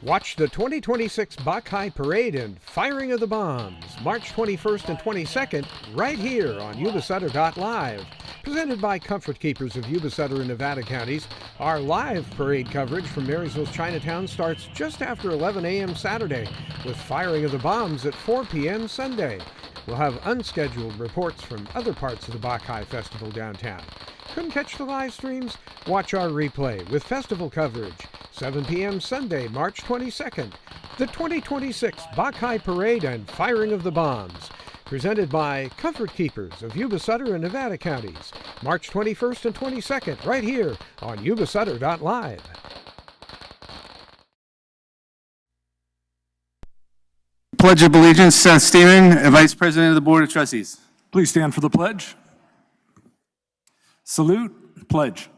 Watch the 2026 Bach High Parade and Firing of the Bombs, March 21st and 22nd, right here on Yuba-Sutter.LIVE. Presented by Comfort Keepers of Yuba-Sutter and Nevada counties, our live parade coverage from Marysville's Chinatown starts just after 11 a.m. Saturday, with Firing of the Bombs at 4 p.m. Sunday. We'll have unscheduled reports from other parts of the Bach High Festival downtown. Couldn't catch the live streams? Watch our replay with festival coverage, 7 p.m. Sunday, March 22nd. The 2026 Bach High Parade and Firing of the Bombs. Presented by Comfort Keepers of Yuba-Sutter and Nevada counties, March 21st and 22nd, right here on Yuba-Sutter.LIVE. Pledge of Allegiance, Seth Steven, Vice President of the Board of Trustees. Please stand for the pledge. Salute, pledge.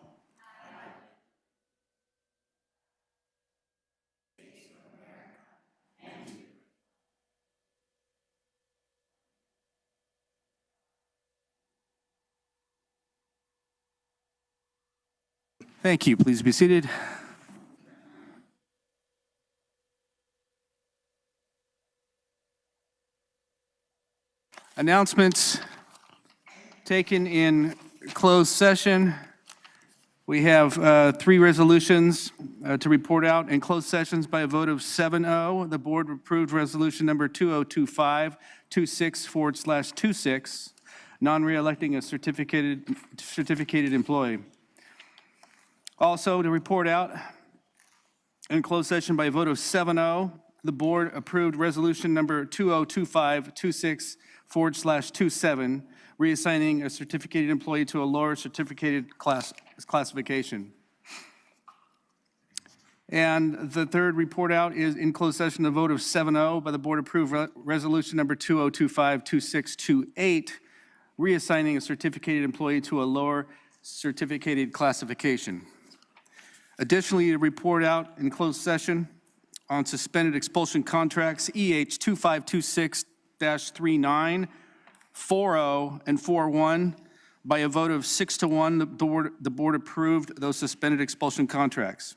Thank you. Please be seated. Announcements taken in closed session. We have 3 resolutions to report out in closed sessions by a vote of 7-0. The board approved resolution number 2025-26/26, non-reelecting a certificated employee. Also, to report out in closed session by a vote of 7-0, the board approved resolution number 2025-26/27, reassigning a certificated employee to a lower certificated classification. And the third report out is in closed session, a vote of 7-0 by the board approved resolution number 2025-2628, reassigning a certificated employee to a lower certificated classification. Additionally, to report out in closed session on suspended expulsion contracts, EH 2526-39, 40, and 41. By a vote of 6-1, the board approved those suspended expulsion contracts.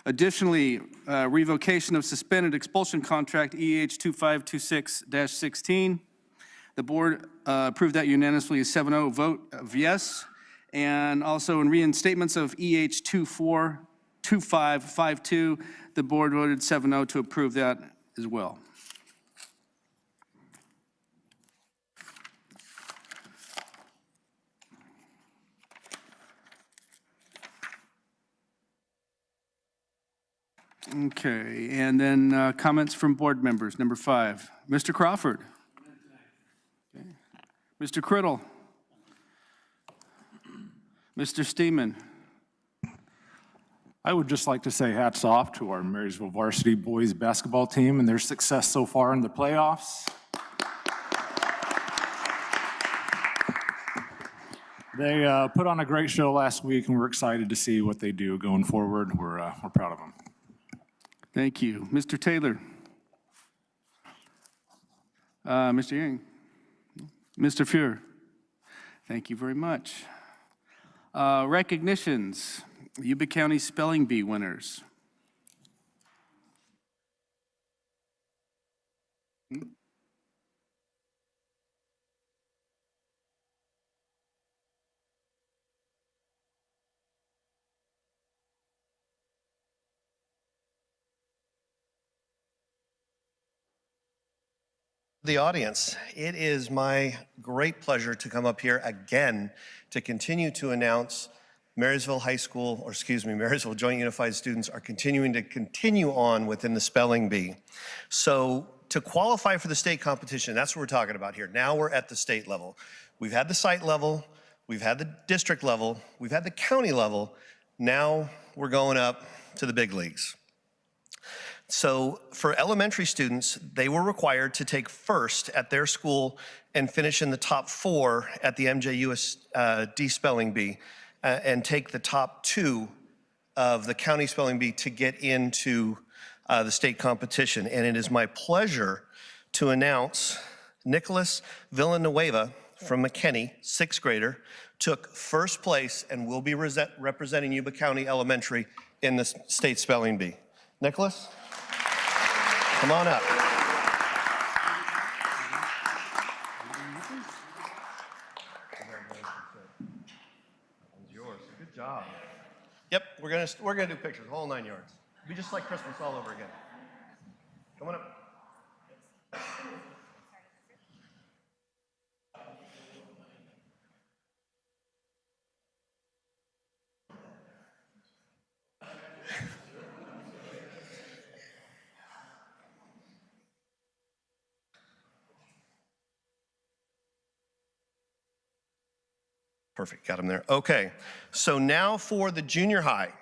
Additionally, revocation of suspended expulsion contract EH 2526-16. The board approved that unanimously, a 7-0 vote of yes. And also in reinstatements of EH 242552, the board voted 7-0 to approve that as well. Okay, and then comments from board members. Number 5, Mr. Crawford. Okay. Mr. Criddle. Mr. Steeman. I would just like to say hats off to our Marysville varsity boys basketball team and their success so far in the playoffs. They put on a great show last week, and we're excited to see what they do going forward. We're proud of them. Thank you. Mr. Taylor. Mr. Yang. Mr. Fuhr. Thank you very much. Recognitions. Yuba County Spelling Bee winners. The audience, it is my great pleasure to come up here again to continue to announce Marysville Joint Unified students are continuing on within the spelling bee. So to qualify for the state competition, that's what we're talking about here. Now we're at the state level. We've had the site level, we've had the district level, we've had the county level. Now we're going up to the big leagues. So for elementary students, they were required to take first at their school and finish in the top 4 at the MJUSD spelling bee and take the top 2 of the county spelling bee to get into the state competition. And it is my pleasure to announce Nicholas Villanueva from McKinney, 6th grader, took first place and will be representing Yuba County Elementary in the state spelling bee. Nicholas? Come on up. Yours. Good job. Yep, we're gonna do pictures, whole 9 yards. Be just like Christmas all over again. Come on up. Perfect, got him there. Okay, so now for the junior high.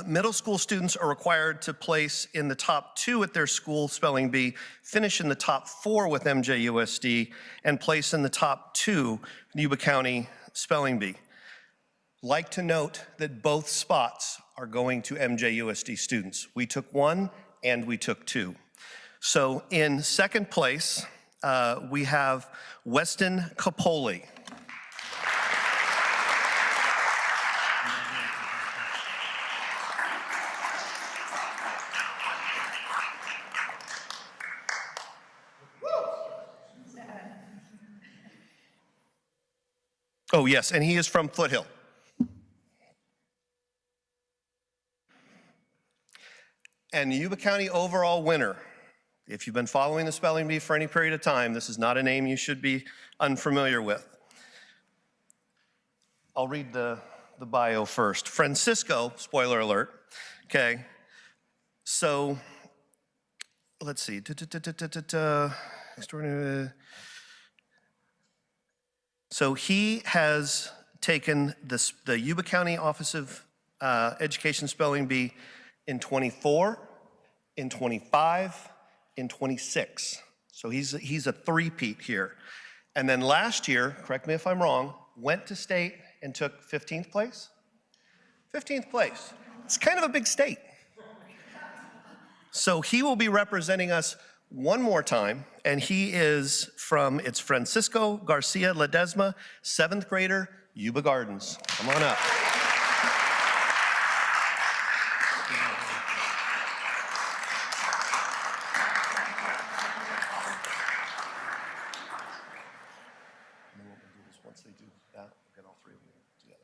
Middle school students are required to place in the top 2 at their school spelling bee, finish in the top 4 with MJUSD, and place in the top 2 Yuba County spelling bee. Like to note that both spots are going to MJUSD students. We took 1 and we took 2. So in second place, we have Weston Capoli. Oh, yes, and he is from Foothill. And the Yuba County overall winner, if you've been following the spelling bee for any period of time, this is not a name you should be unfamiliar with. I'll read the bio first. Francisco, spoiler alert, okay. So, let's see. So he has taken the Yuba County Office of Education Spelling Bee in 24, in 25, in 26. So he's a three-peat here. And then last year, correct me if I'm wrong, went to state and took 15th place? 15th place. It's kind of a big state. So he will be representing us one more time, and he is it's Francisco Garcia Ledesma, 7th grader, Yuba Gardens. Come on up. And then what we'll do is once they do that, we'll get all 3 of them together.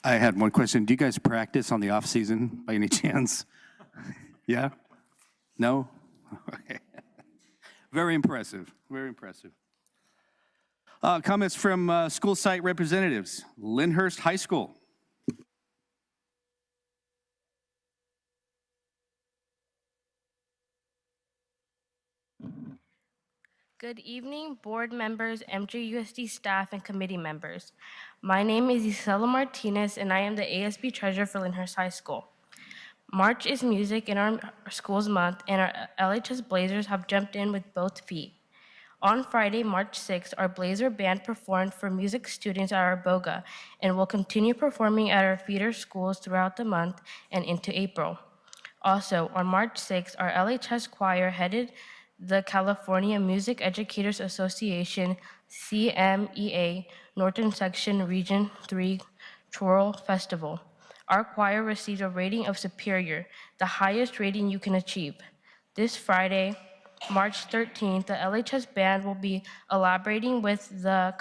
I had one question. Do you guys practice on the off season by any chance? Yeah? No? Okay. Very impressive. Very impressive. Comments from school site representatives. Lindhurst High School. Good evening, board members, MJUSD staff, and committee members. My name is Isela Martinez, and I am the ASB treasurer for Lindhurst High School. March is music in our school's month, and our LHS Blazers have jumped in with both feet. On Friday, March 6th, our Blazer band performed for music students at our BOGA and will continue performing at our feeder schools throughout the month and into April. Also, on March 6th, our LHS choir headed the California Music Educators Association CMEA Northern Section Region 3 Choral Festival. Our choir received a rating of Superior, the highest rating you can achieve. This Friday, March 13th, the LHS band will be collaborating with the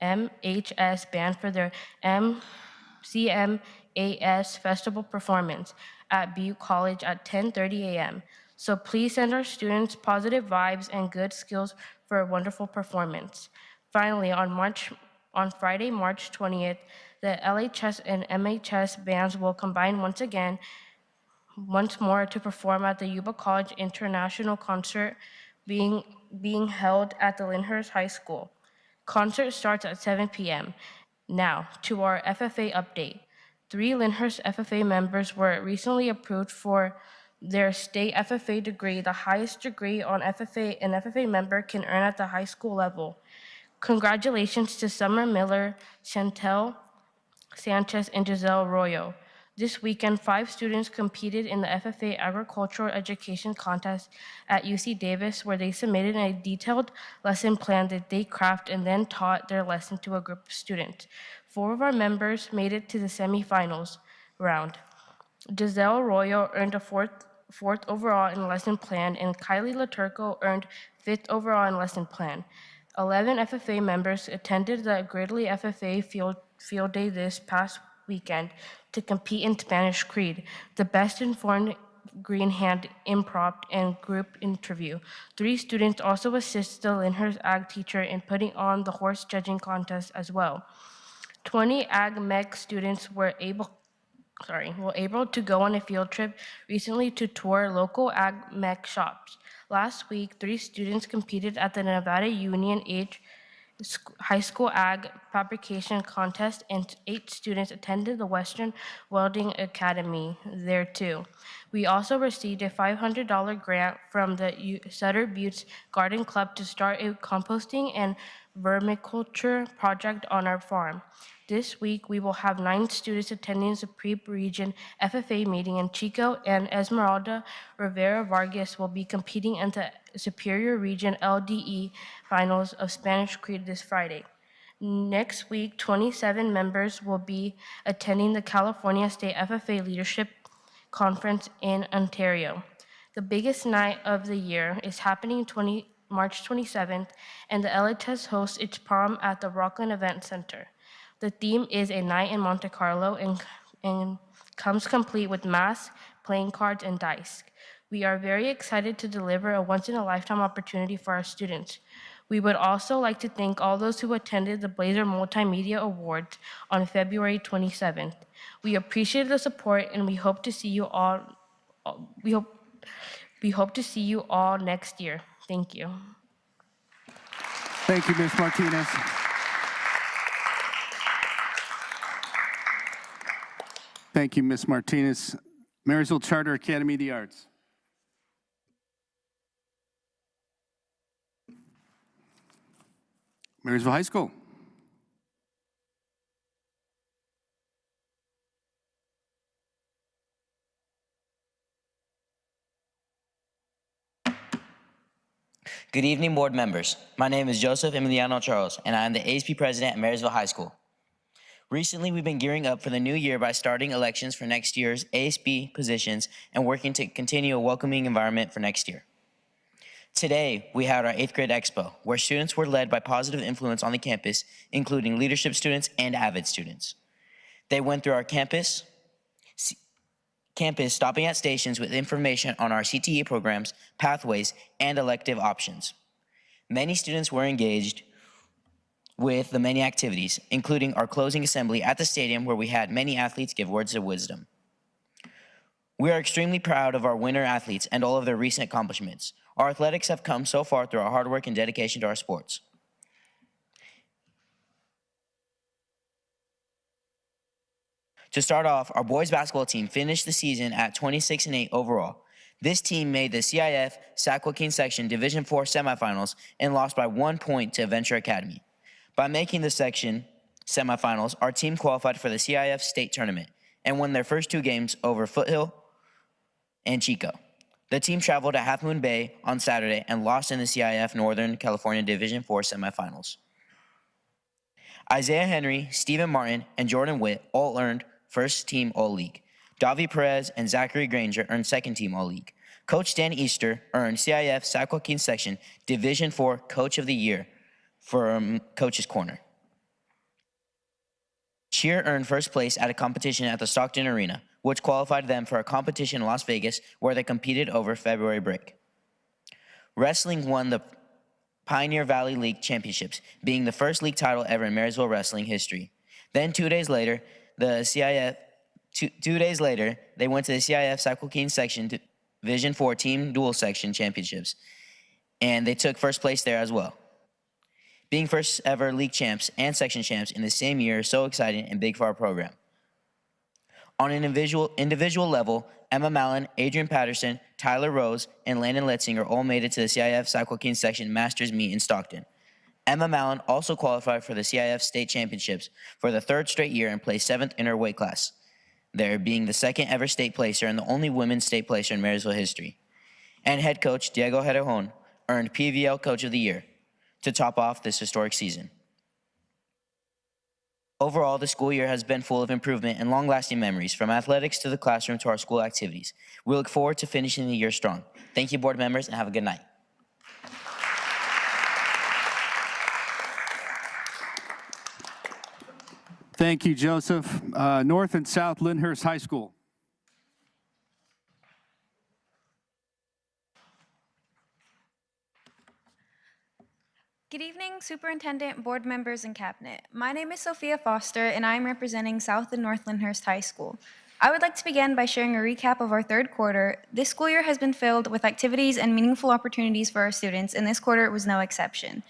MHS band for their CMA AS Festival performance at Butte College at 10:30 a.m. So please send our students positive vibes and good skills for a wonderful performance. Finally, on Friday, March 20th, the LHS and MHS bands will combine once more to perform at the Yuba College International Concert being held at the Lindhurst High School. Concert starts at 7 p.m. Now, to our FFA update. 3 Lindhurst FFA members were recently approved for their state FFA degree, the highest degree an FFA member can earn at the high school level. Congratulations to Summer Miller, Chantel Sanchez, and Giselle Royo. This weekend, 5 students competed in the FFA Agricultural Education Contest at UC Davis, where they submitted a detailed lesson plan that they crafted and then taught their lesson to a group of students. 4 of our members made it to the semifinals round. Giselle Royo earned a fourth overall in lesson plan, and Kylie Laturco earned 5th overall in lesson plan. 11 FFA members attended the Gridley FFA field day this past weekend to compete in Spanish Creed, the best informed green hand improv and group interview. 3 students also assisted the Lindhurst Ag teacher in putting on the horse judging contest as well. 20 Ag Mech students were able to go on a field trip recently to tour local Ag Mech shops. Last week, 3 students competed at the Nevada Union High School Ag Fabrication Contest, and 8 students attended the Western Welding Academy there too. We also received a $500 grant from the Sutter Buttes Garden Club to start a composting and vermiculture project on our farm. This week, we will have 9 students attending the pre-region FFA meeting in Chico, and Esmeralda Rivera Vargas will be competing in the Superior Region LDE finals of Spanish Creed this Friday. Next week, 27 members will be attending the California State FFA Leadership Conference in Ontario. The biggest night of the year is happening March 27th, and the LHS hosts its prom at the Rockland Event Center. The theme is a night in Monte Carlo and comes complete with masks, playing cards, and dice. We are very excited to deliver a once-in-a-lifetime opportunity for our students. We would also like to thank all those who attended the Blazer Multimedia Awards on February 27th. We appreciate the support, and we hope to see you all. We hope to see you all next year. Thank you. Thank you, Ms. Martinez. Thank you, Ms. Martinez. Marysville Charter Academy of the Arts. Marysville High School. Good evening, board members. My name is Joseph Emiliano Charles, and I am the ASP president at Marysville High School. Recently, we've been gearing up for the new year by starting elections for next year's ASB positions and working to continue a welcoming environment for next year. Today, we had our 8th grade expo, where students were led by positive influence on the campus, including leadership students and AVID students. They went through our campus, stopping at stations with information on our CTE programs, pathways, and elective options. Many students were engaged with the many activities, including our closing assembly at the stadium, where we had many athletes give words of wisdom. We are extremely proud of our winter athletes and all of their recent accomplishments. Our athletics have come so far through our hard work and dedication to our sports. To start off, our boys basketball team finished the season at 26-8 overall. This team made the CIF Sac Joaquin Section Division IV semifinals and lost by 1 point to Venture Academy. By making the section semifinals, our team qualified for the CIF state tournament and won their first 2 games over Foothill and Chico. The team traveled to Half Moon Bay on Saturday and lost in the CIF Northern California Division IV semifinals. Isaiah Henry, Stephen Martin, and Jordan Witt all earned first team All-League. Davi Perez and Zachary Granger earned second team All-League. Coach Dan Easter earned CIF Sac Joaquin Section Division IV Coach of the Year from Coach's Corner. Cheer earned first place at a competition at the Stockton Arena, which qualified them for a competition in Las Vegas where they competed over February break. Wrestling won the Pioneer Valley League Championships, being the first league title ever in Marysville wrestling history. Then 2 days later, they went to the CIF Saquaquin Section Division 4 Team Dual Section Championships, and they took first place there as well. Being first ever league champs and section champs in the same year is so exciting and big for our program. On an individual level, Emma Mallon, Adrian Patterson, Tyler Rose, and Landon Letzinger all made it to the CIF Saquaquin Section Masters meet in Stockton. Emma Mallon also qualified for the CIF State Championships for the 3rd straight year and placed 7th in her weight class, there being the 2nd ever state placer and the only women's state placer in Marysville history. And head coach Diego Herrejon earned PVL Coach of the Year to top off this historic season. Overall, the school year has been full of improvement and long-lasting memories, from athletics to the classroom to our school activities. We look forward to finishing the year strong. Thank you, board members, and have a good night. Thank you, Joseph. North and South Lindhurst High School. Good evening, Superintendent, board members, and cabinet. My name is Sophia Foster, and I am representing South and North Lindhurst High School. I would like to begin by sharing a recap of our 3rd quarter. This school year has been filled with activities and meaningful opportunities for our students, and this quarter was no exception.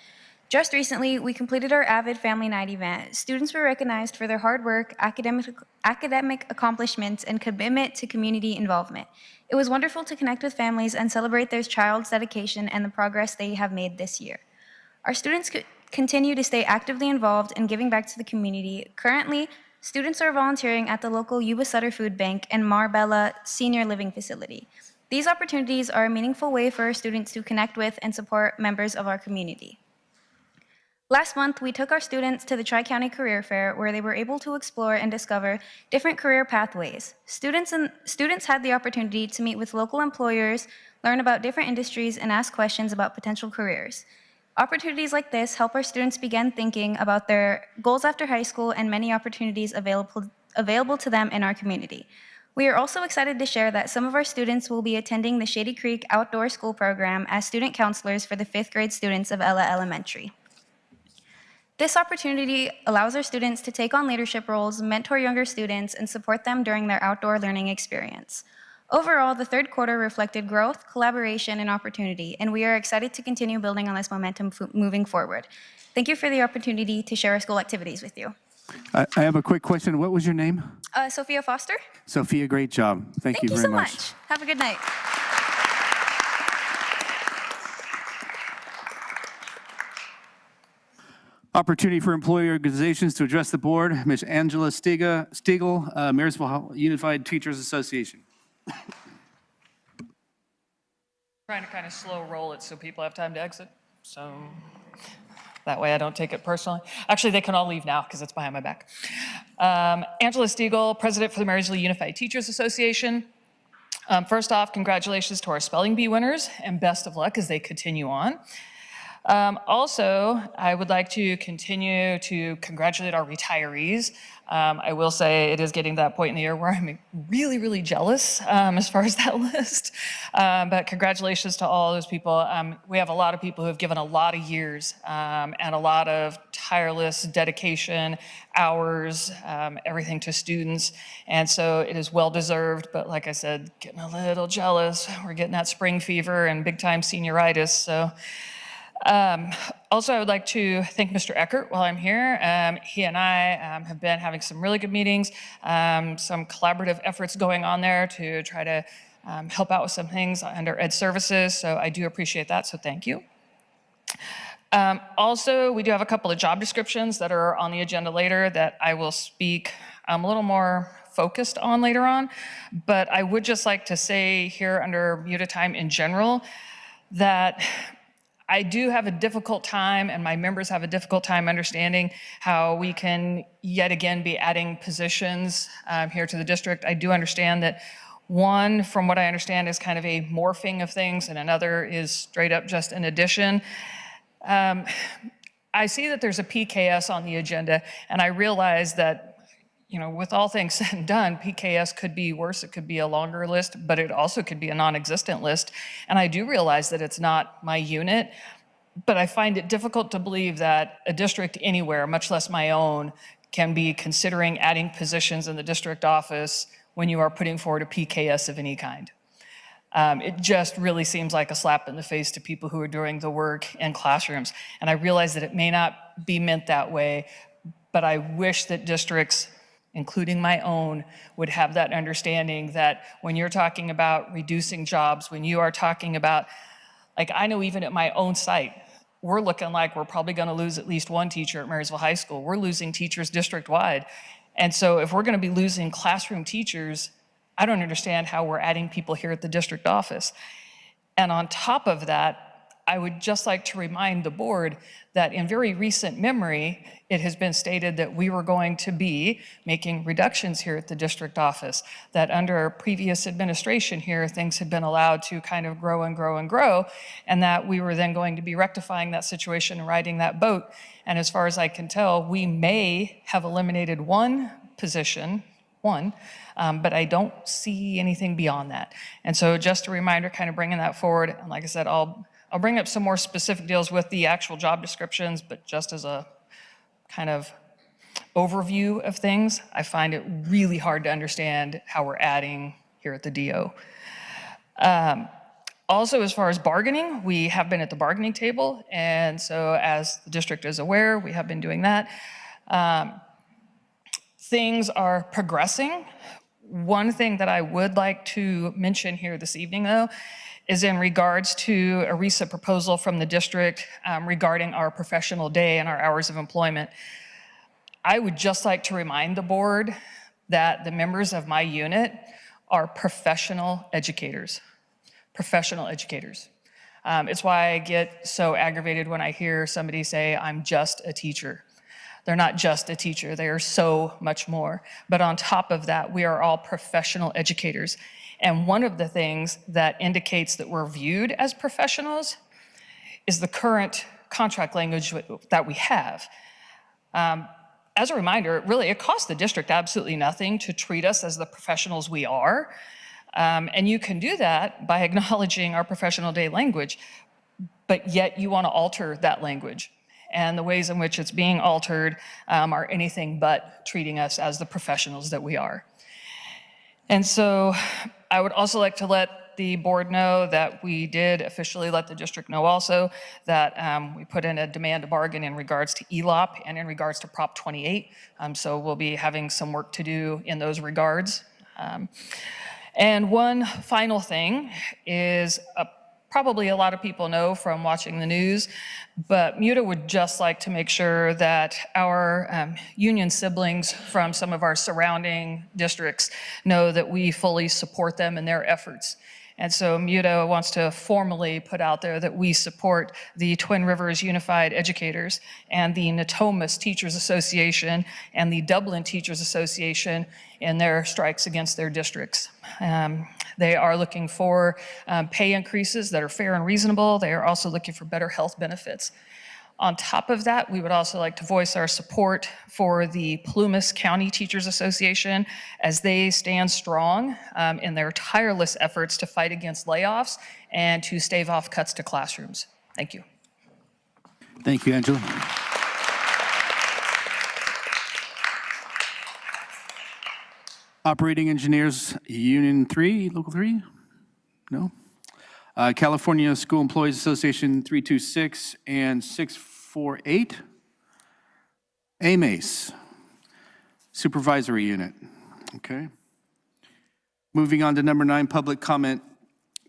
Just recently, we completed our Avid Family Night event. Students were recognized for their hard work, academic accomplishments, and commitment to community involvement. It was wonderful to connect with families and celebrate their child's dedication and the progress they have made this year. Our students continue to stay actively involved in giving back to the community. Currently, students are volunteering at the local Yuba-Sutter Food Bank and Marbella Senior Living Facility. These opportunities are a meaningful way for our students to connect with and support members of our community. Last month, we took our students to the Tri-County Career Fair, where they were able to explore and discover different career pathways. Students had the opportunity to meet with local employers, learn about different industries, and ask questions about potential careers. Opportunities like this help our students begin thinking about their goals after high school and many opportunities available to them in our community. We are also excited to share that some of our students will be attending the Shady Creek Outdoor School Program as student counselors for the 5th grade students of Ella Elementary. This opportunity allows our students to take on leadership roles, mentor younger students, and support them during their outdoor learning experience. Overall, the 3rd quarter reflected growth, collaboration, and opportunity, and we are excited to continue building on this momentum moving forward. Thank you for the opportunity to share our school activities with you. I have a quick question. What was your name? Sophia Foster. Sophia, great job. Thank you very so much. much. Have a good night. Opportunity for employee organizations to address the board. Ms. Angela Stiegel, Marysville Unified Teachers Association. Trying to kind of slow roll it so people have time to exit. So that way I don't take it personally. Actually, they can all leave now because it's behind my back. Angela Stiegel, President for the Marysville Unified Teachers Association. First off, congratulations to our spelling bee winners and best of luck as they continue on. Also, I would like to continue to congratulate our retirees. I will say it is getting to that point in the year where I'm really, really jealous as far as that list. But congratulations to all those people. We have a lot of people who have given a lot of years and a lot of tireless dedication, hours, everything to students. And so it is well deserved, but like I said, getting a little jealous. We're getting that spring fever and big time senioritis. So. Also, I would like to thank Mr. Eckert while I'm here. He and I have been having some really good meetings, some collaborative efforts going on there to try to help out with some things under Ed Services, so I do appreciate that, so thank you. Also, we do have a couple of job descriptions that are on the agenda later that I will speak a little more focused on later on, but I would just like to say here under MUTA time in general that I do have a difficult time, and my members have a difficult time understanding how we can yet again be adding positions here to the district. I do understand that one, from what I understand, is kind of a morphing of things, and another is straight up just an addition. I see that there's a PKS on the agenda, and I realize that you know, with all things said and done, PKS could be worse. It could be a longer list, but it also could be a non-existent list. And I do realize that it's not my unit, but I find it difficult to believe that a district anywhere, much less my own, can be considering adding positions in the district office when you are putting forward a PKS of any kind. It just really seems like a slap in the face to people who are doing the work in classrooms. And I realize that it may not be meant that way, but I wish that districts, including my own, would have that understanding that when you're talking about reducing jobs, when you are talking about, like I know even at my own site, we're looking like we're probably gonna lose at least one teacher at Marysville High School. We're losing teachers district-wide. And so if we're gonna be losing classroom teachers, I don't understand how we're adding people here at the district office. And on top of that, I would just like to remind the board that in very recent memory, it has been stated that we were going to be making reductions here at the district office, that under previous administration here, things had been allowed to kind of grow and grow and grow, and that we were then going to be rectifying that situation and riding that boat. And as far as I can tell, we may have eliminated one position, but I don't see anything beyond that. And so just a reminder, kind of bringing that forward. And like I said, I'll bring up some more specific deals with the actual job descriptions, but just as a kind of overview of things, I find it really hard to understand how we're adding here at the DO. Also, as far as bargaining, we have been at the bargaining table, and so as the district is aware, we have been doing that. Things are progressing. One thing that I would like to mention here this evening, though, is in regards to a recent proposal from the district regarding our professional day and our hours of employment. I would just like to remind the board that the members of my unit are professional educators. Professional educators. It's why I get so aggravated when I hear somebody say, I'm just a teacher. They're not just a teacher, they are so much more. But on top of that, we are all professional educators. And one of the things that indicates that we're viewed as professionals is the current contract language that we have. As a reminder, really, it costs the district absolutely nothing to treat us as the professionals we are. And you can do that by acknowledging our professional day language, but yet you want to alter that language. And the ways in which it's being altered are anything but treating us as the professionals that we are. And so I would also like to let the board know that we did officially let the district know also that we put in a demand to bargain in regards to ELOP and in regards to Prop 28. So we'll be having some work to do in those regards. And one final thing is probably a lot of people know from watching the news, but MUTA would just like to make sure that our union siblings from some of our surrounding districts know that we fully support them in their efforts. And so MUTA wants to formally put out there that we support the Twin Rivers Unified Educators and the Natomas Teachers Association and the Dublin Teachers Association in their strikes against their districts. They are looking for pay increases that are fair and reasonable. They are also looking for better health benefits. On top of that, we would also like to voice our support for the Plumas County Teachers Association as they stand strong in their tireless efforts to fight against layoffs and to stave off cuts to classrooms. Thank you. Thank you, Angela. Operating Engineers Union 3, Local 3? No? California School Employees Association 326 and 648. AMACE, Supervisory Unit. Okay. Moving on to number 9, public comment.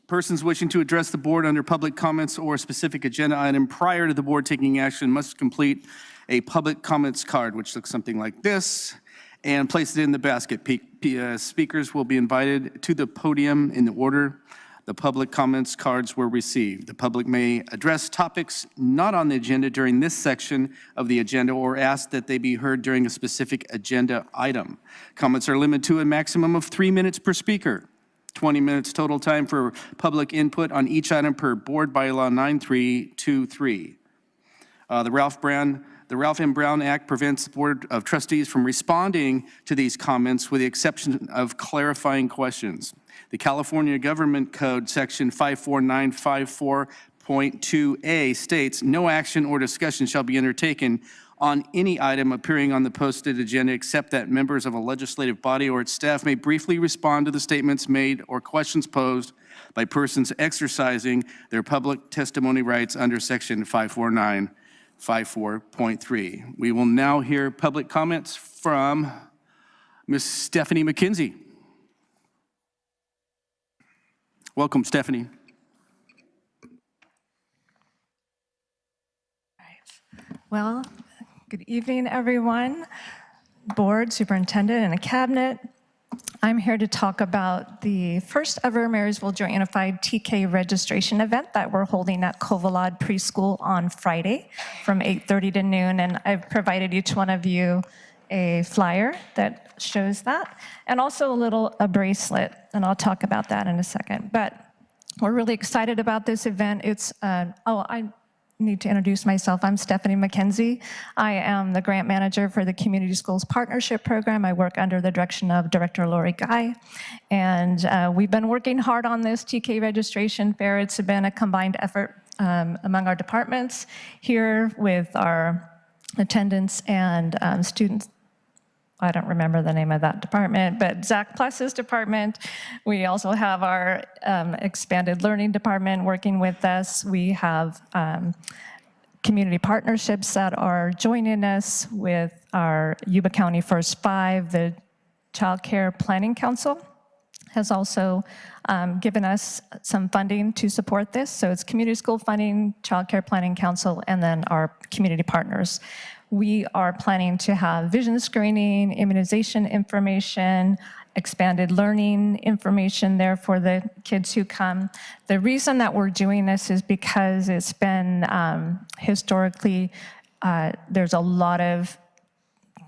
Persons wishing to address the board under public comments or a specific agenda item prior to the board taking action must complete a public comments card, which looks something like this, and place it in the basket. Speakers will be invited to the podium in the order the public comments cards were received. The public may address topics not on the agenda during this section of the agenda or ask that they be heard during a specific agenda item. Comments are limited to a maximum of 3 minutes per speaker. 20 minutes total time for public input on each item per Board Bylaw 9323. The Ralph Brand The Ralph M. Brown Act prevents the Board of Trustees from responding to these comments with the exception of clarifying questions. The California Government Code, Section 54954.2a states, no action or discussion shall be undertaken on any item appearing on the posted agenda except that members of a legislative body or its staff may briefly respond to the statements made or questions posed by persons exercising their public testimony rights under Section 54954.3. We will now hear public comments from Ms. Stephanie McKenzie. Welcome, Stephanie. Well, good evening, everyone, board, superintendent, and a cabinet. I'm here to talk about the first ever Marysville Joint Unified TK registration event that we're holding at Kovalad Preschool on Friday from 8:30 to noon. And I've provided each one of you a flyer that shows that, and also a bracelet, and I'll talk about that in a second. But we're really excited about this event. It's, I need to introduce myself. I'm Stephanie McKenzie. I am the grant manager for the Community Schools Partnership Program. I work under the direction of Director Lori Guy. And we've been working hard on this TK registration fair. It's been a combined effort among our departments here with our attendants and students. I don't remember the name of that department, but Zach Pless's department. We also have our expanded learning department working with us. We have community partnerships that are joining us with our Yuba County First Five. The Child Care Planning Council has also given us some funding to support this. So it's community school funding, Child Care Planning Council, and then our community partners. We are planning to have vision screening, immunization information, expanded learning information there for the kids who come. The reason that we're doing this is because it's been historically, there's a lot of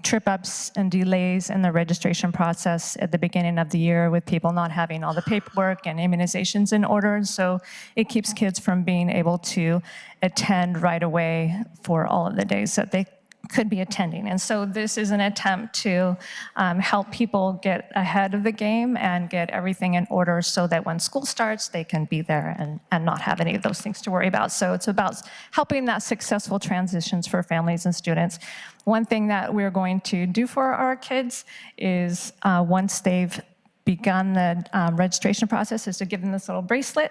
trip-ups and delays in the registration process at the beginning of the year with people not having all the paperwork and immunizations in order. And so it keeps kids from being able to attend right away for all of the days that they could be attending. And so this is an attempt to help people get ahead of the game and get everything in order so that when school starts, they can be there and not have any of those things to worry about. So it's about helping that successful transitions for families and students. One thing that we're going to do for our kids is once they've begun the registration process is to give them this little bracelet.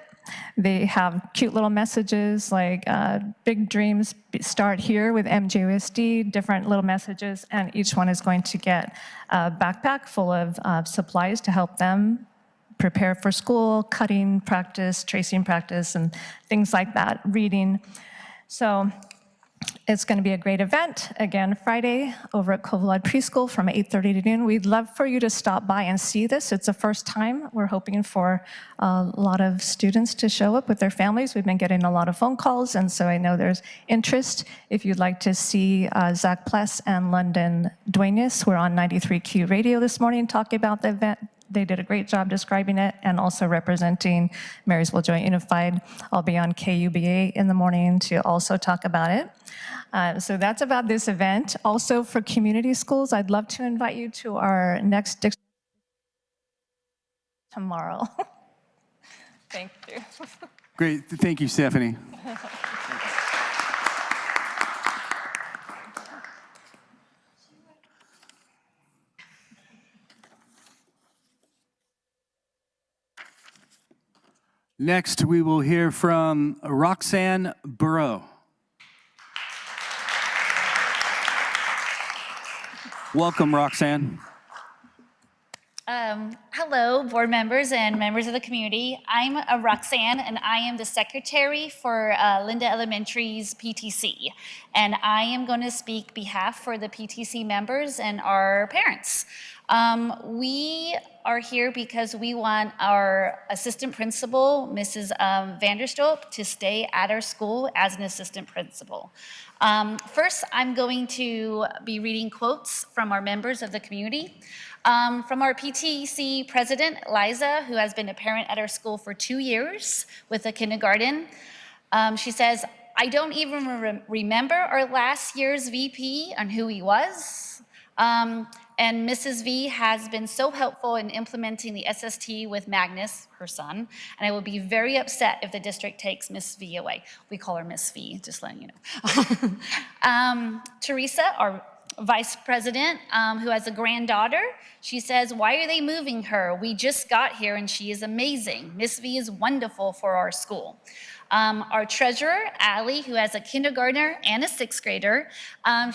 They have cute little messages like big dreams start here with MJUSD, different little messages, and each one is going to get a backpack full of supplies to help them prepare for school, cutting practice, tracing practice, and things like that, reading. So it's going to be a great event, again, Friday over at Kovalad Preschool from 8:30 to noon. We'd love for you to stop by and see this. It's the first time. We're hoping for a lot of students to show up with their families. We've been getting a lot of phone calls, and so I know there's interest. If you'd like to see Zach Pless and London Duenas, we're on 93Q Radio this morning talking about the event. They did a great job describing it and also representing Marysville Joint Unified. I'll be on KUBA in the morning to also talk about it. So that's about this event. Also for community schools, I'd love to invite you to our next tomorrow. Thank you. Great. Thank you, Stephanie. Next, we will hear from Roxanne Burrow. Welcome, Roxanne. Hello, board members and members of the community. I'm Roxanne, and I am the secretary for Linda Elementary's PTC. And I am going to speak behalf for the PTC members and our parents. We are here because we want our assistant principal, Mrs. Vanderstoep, to stay at our school as an assistant principal. First, I'm going to be reading quotes from our members of the community. From our PTC president, Liza, who has been a parent at our school for 2 years with a kindergarten. She says, I don't even remember our last year's VP and who he was. And Mrs. V has been so helpful in implementing the SST with Magnus, her son, and I will be very upset if the district takes Miss V away. We call her Miss V, just letting you know. Teresa, our vice president, who has a granddaughter, she says, why are they moving her? We just got here and she is amazing. Miss V is wonderful for our school. Our treasurer, Allie, who has a kindergartner and a sixth grader,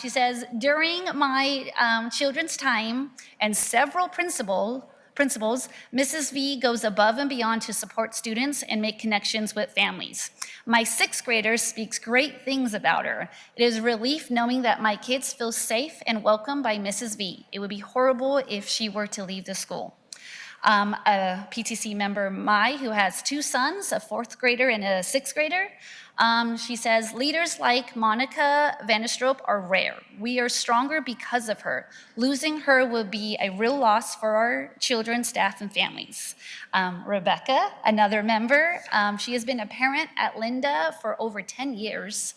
she says, during my children's time and several principals, Mrs. V goes above and beyond to support students and make connections with families. My sixth grader speaks great things about her. It is a relief knowing that my kids feel safe and welcome by Mrs. V. It would be horrible if she were to leave the school. A PTC member, Mai, who has two sons, a fourth grader and a sixth grader. She says, leaders like Monica Vanderstroop are rare. We are stronger because of her. Losing her would be a real loss for our children, staff, and families. Rebecca, another member, she has been a parent at Linda for over 10 years.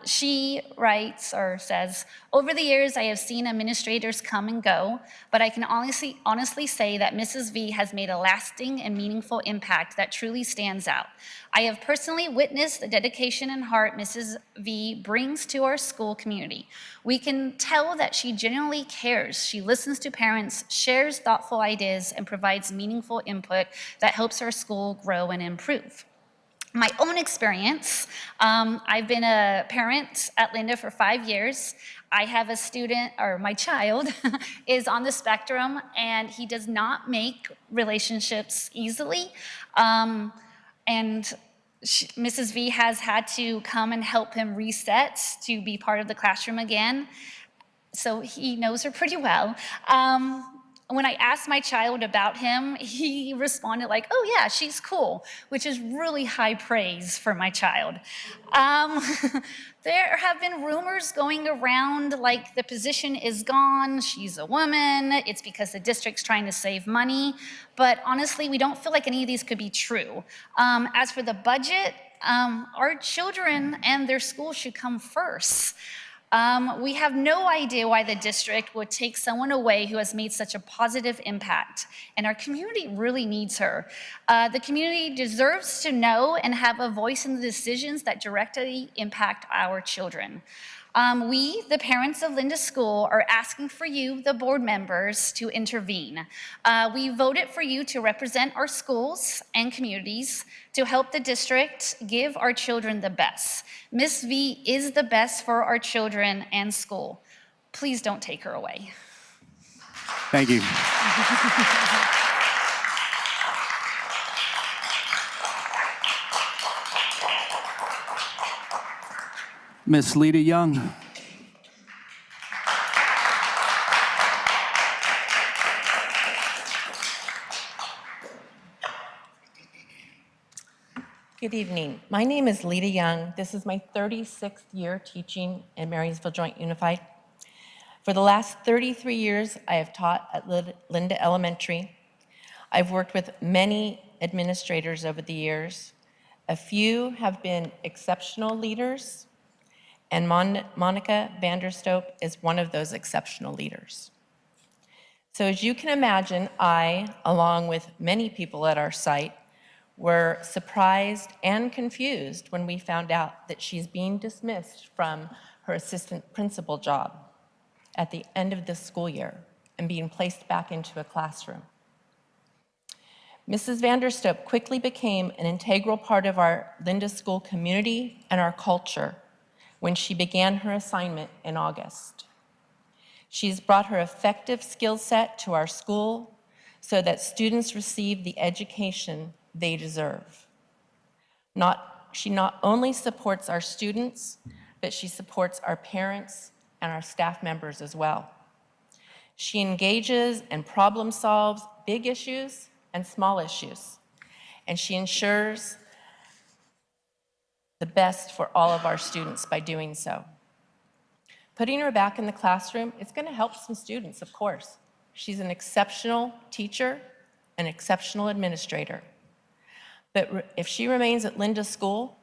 She writes or says, over the years, I have seen administrators come and go, but I can honestly say that Mrs. V has made a lasting and meaningful impact that truly stands out. I have personally witnessed the dedication and heart Mrs. V brings to our school community. We can tell that she genuinely cares. She listens to parents, shares thoughtful ideas, and provides meaningful input that helps our school grow and improve. My own experience, I've been a parent at Linda for 5 years. I have a student, or my child, is on the spectrum, and he does not make relationships easily. Mrs. V has had to come and help him reset to be part of the classroom again. So he knows her pretty well. When I asked my child about him, he responded like, oh yeah, she's cool, which is really high praise for my child. There have been rumors going around like the position is gone, she's a woman, it's because the district's trying to save money, but honestly, we don't feel like any of these could be true. As for the budget, our children and their school should come first. We have no idea why the district would take someone away who has made such a positive impact, and our community really needs her. The community deserves to know and have a voice in the decisions that directly impact our children. We, the parents of Linda School, are asking for you, the board members, to intervene. We voted for you to represent our schools and communities to help the district give our children the best. Miss V is the best for our children and school. Please don't take her away. Thank you. Miss Lita Young. Good evening. My name is Lita Young. This is my 36th year teaching at Marysville Joint Unified. For the last 33 years, I have taught at Linda Elementary. I've worked with many administrators over the years. A few have been exceptional leaders, and Monica Vanderstroop is one of those exceptional leaders. So as you can imagine, I, along with many people at our site, were surprised and confused when we found out that she's being dismissed from her assistant principal job at the end of this school year and being placed back into a classroom. Mrs. Vanderstroop quickly became an integral part of our Linda School community and our culture when she began her assignment in August. She's brought her effective skill set to our school so that students receive the education they deserve. She not only supports our students, but she supports our parents and our staff members as well. She engages and problem solves big issues and small issues, and she ensures the best for all of our students by doing so. Putting her back in the classroom, it's going to help some students, of course. She's an exceptional teacher, an exceptional administrator. But if she remains at Linda School,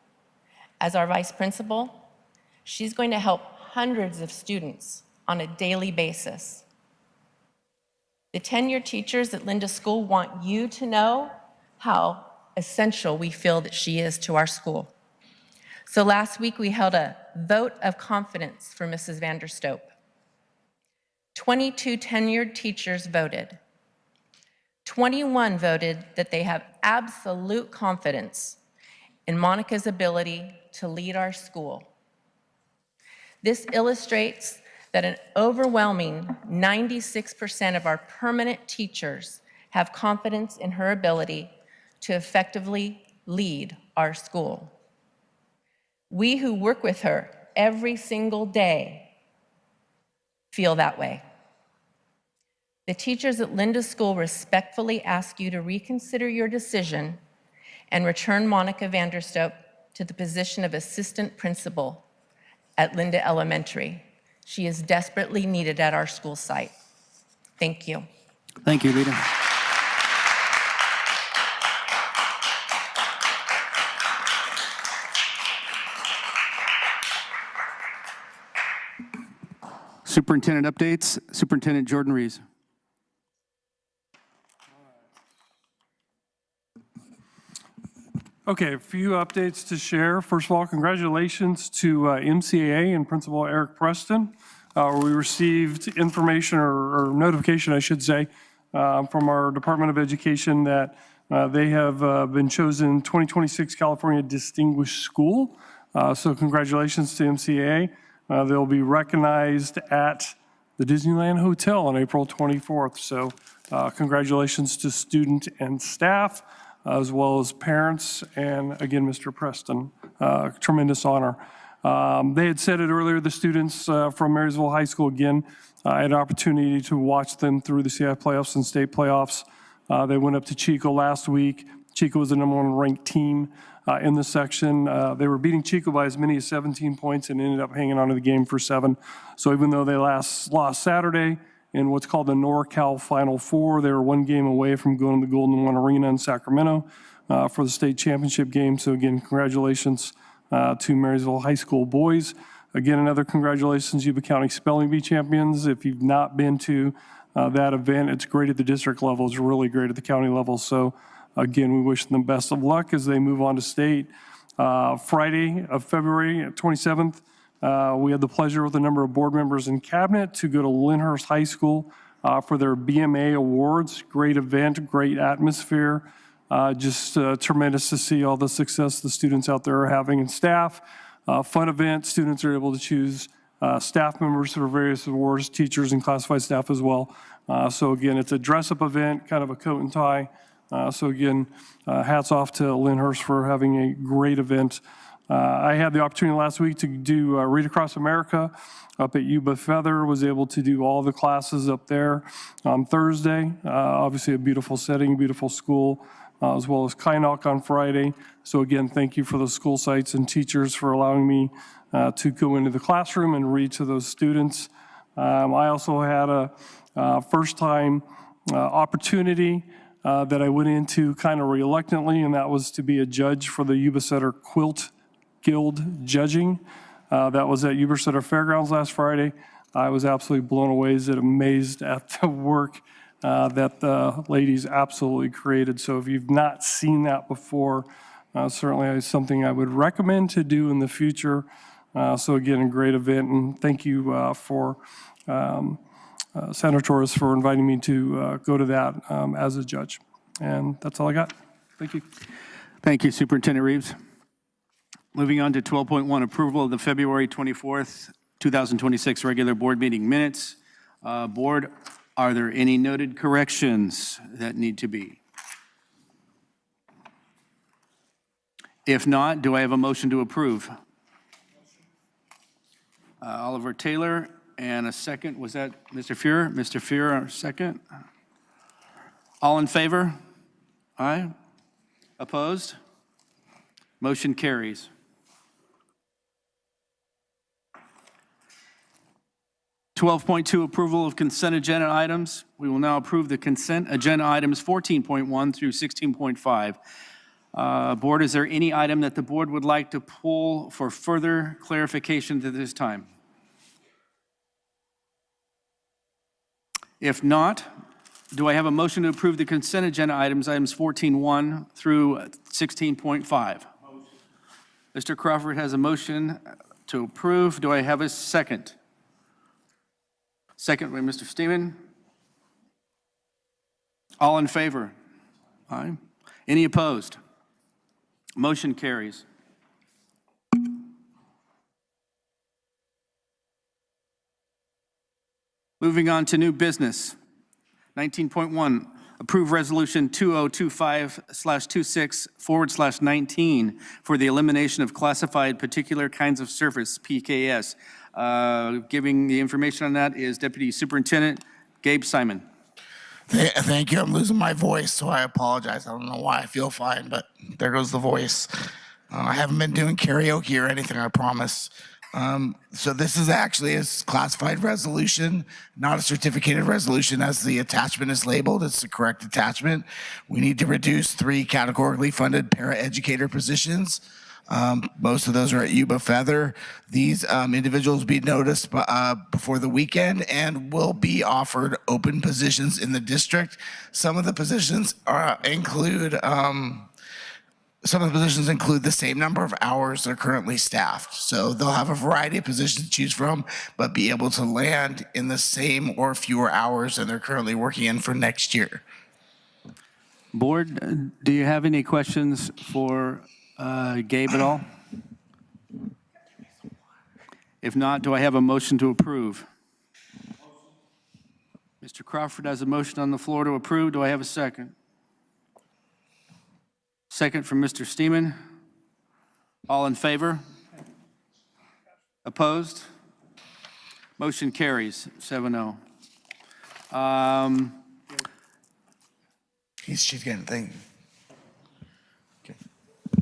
As our vice principal, she's going to help hundreds of students on a daily basis. The tenured teachers at Linda School want you to know how essential we feel that she is to our school. So last week we held a vote of confidence for Mrs. Vanderstoep. 22 tenured teachers voted. 21 voted that they have absolute confidence in Monica's ability to lead our school. This illustrates that an overwhelming 96% of our permanent teachers have confidence in her ability to effectively lead our school. We who work with her every single day feel that way. The teachers at Linda School respectfully ask you to reconsider your decision and return Monica Vanderstoep to the position of assistant principal at Linda Elementary. She is desperately needed at our school site. Thank you. Thank you, Rita. Superintendent updates. Superintendent Jordan Rees. Okay, a few updates to share. First of all, congratulations to MCAA and Principal Eric Preston. We received information or notification, I should say, from our Department of Education that they have been chosen 2026 California Distinguished School. So congratulations to MCAA. They'll be recognized at the Disneyland Hotel on April 24th. So congratulations to student and staff, as well as parents, and again, Mr. Preston, tremendous honor. They had said it earlier, the students from Marysville High School, again, I had an opportunity to watch them through the CI playoffs and state playoffs. They went up to Chico last week. Chico was the #1 ranked team in the section. They were beating Chico by as many as 17 points and ended up hanging on to the game for 7. So even though they lost Saturday in what's called the NorCal Final Four, they were 1 game away from going to the Golden One Arena in Sacramento for the state championship game. So again, congratulations to Marysville High School boys. Again, another congratulations, Yuba County Spelling Bee champions. If you've not been to that event, it's great at the district level. It's really great at the county level. So again, we wish them best of luck as they move on to state. Friday of February 27th, we had the pleasure with a number of board members and cabinet to go to Lindhurst High School for their BMA Awards. Great event, great atmosphere. Just tremendous to see all the success the students out there are having and staff. Fun event. Students are able to choose staff members for various awards, teachers and classified staff as well. So again, it's a dress-up event, kind of a coat and tie. So again, hats off to Lindhurst for having a great event. I had the opportunity last week to do Read Across America up at Yuba-Feather, was able to do all the classes up there on Thursday. Obviously a beautiful setting, beautiful school, as well as Kynoch on Friday. So again, thank you for the school sites and teachers for allowing me to go into the classroom and read to those students. I also had a first-time opportunity that I went into kind of reluctantly, and that was to be a judge for the Yuba-Sutter Quilt Guild judging. That was at Yuba-Sutter Fairgrounds last Friday. I was absolutely blown away, amazed at the work that the ladies absolutely created. So if you've not seen that before, certainly it's something I would recommend to do in the future. So again, a great event, and thank you for Senator Torres for inviting me to go to that as a judge. And that's all I got. Thank you. Thank you, Superintendent Reeves. Moving on to 12.1, approval of the February 24th, 2026 regular board meeting minutes. Board, are there any noted corrections that need to be? If not, do I have a motion to approve? Oliver Taylor, and a second. Was that Mr. Fuhrer? Mr. Fuhrer, second. All in favor? Aye. Opposed? Motion carries. (12.2) Approval of consent agenda items. We will now approve the consent agenda items 14.1 through 16.5. Board, is there any item that the board would like to pull for further clarification at this time? If not, do I have a motion to approve the consent agenda items 14.1 through 16.5? Mr. Crawford has a motion to approve. Do I have a second? Second by Mr. Steeman. All in favor? Aye. Any opposed? Motion carries. Moving on to new business. 19.1, approve resolution 2025/26/19 for the elimination of classified particular kinds of service, PKS. Giving the information on that is Deputy Superintendent Gabe Simon. Thank you. I'm losing my voice, so I apologize. I don't know why. I feel fine, but there goes the voice. I haven't been doing karaoke or anything, I promise. So this is actually a classified resolution, not a certificated resolution as the attachment is labeled. It's the correct attachment. We need to reduce 3 categorically funded paraeducator positions. Most of those are at Yuba-Sutter. These individuals will be noticed before the weekend and will be offered open positions in the district. Some of the positions include the same number of hours they're currently staffed. So they'll have a variety of positions to choose from, but be able to land in the same or fewer hours than they're currently working in for next year. Board, do you have any questions for Gabe at all? If not, do I have a motion to approve? Mr. Crawford has a motion on the floor to approve. Do I have a second? Second from Mr. Steeman. All in favor? Opposed? Motion carries 7-0. She's getting things.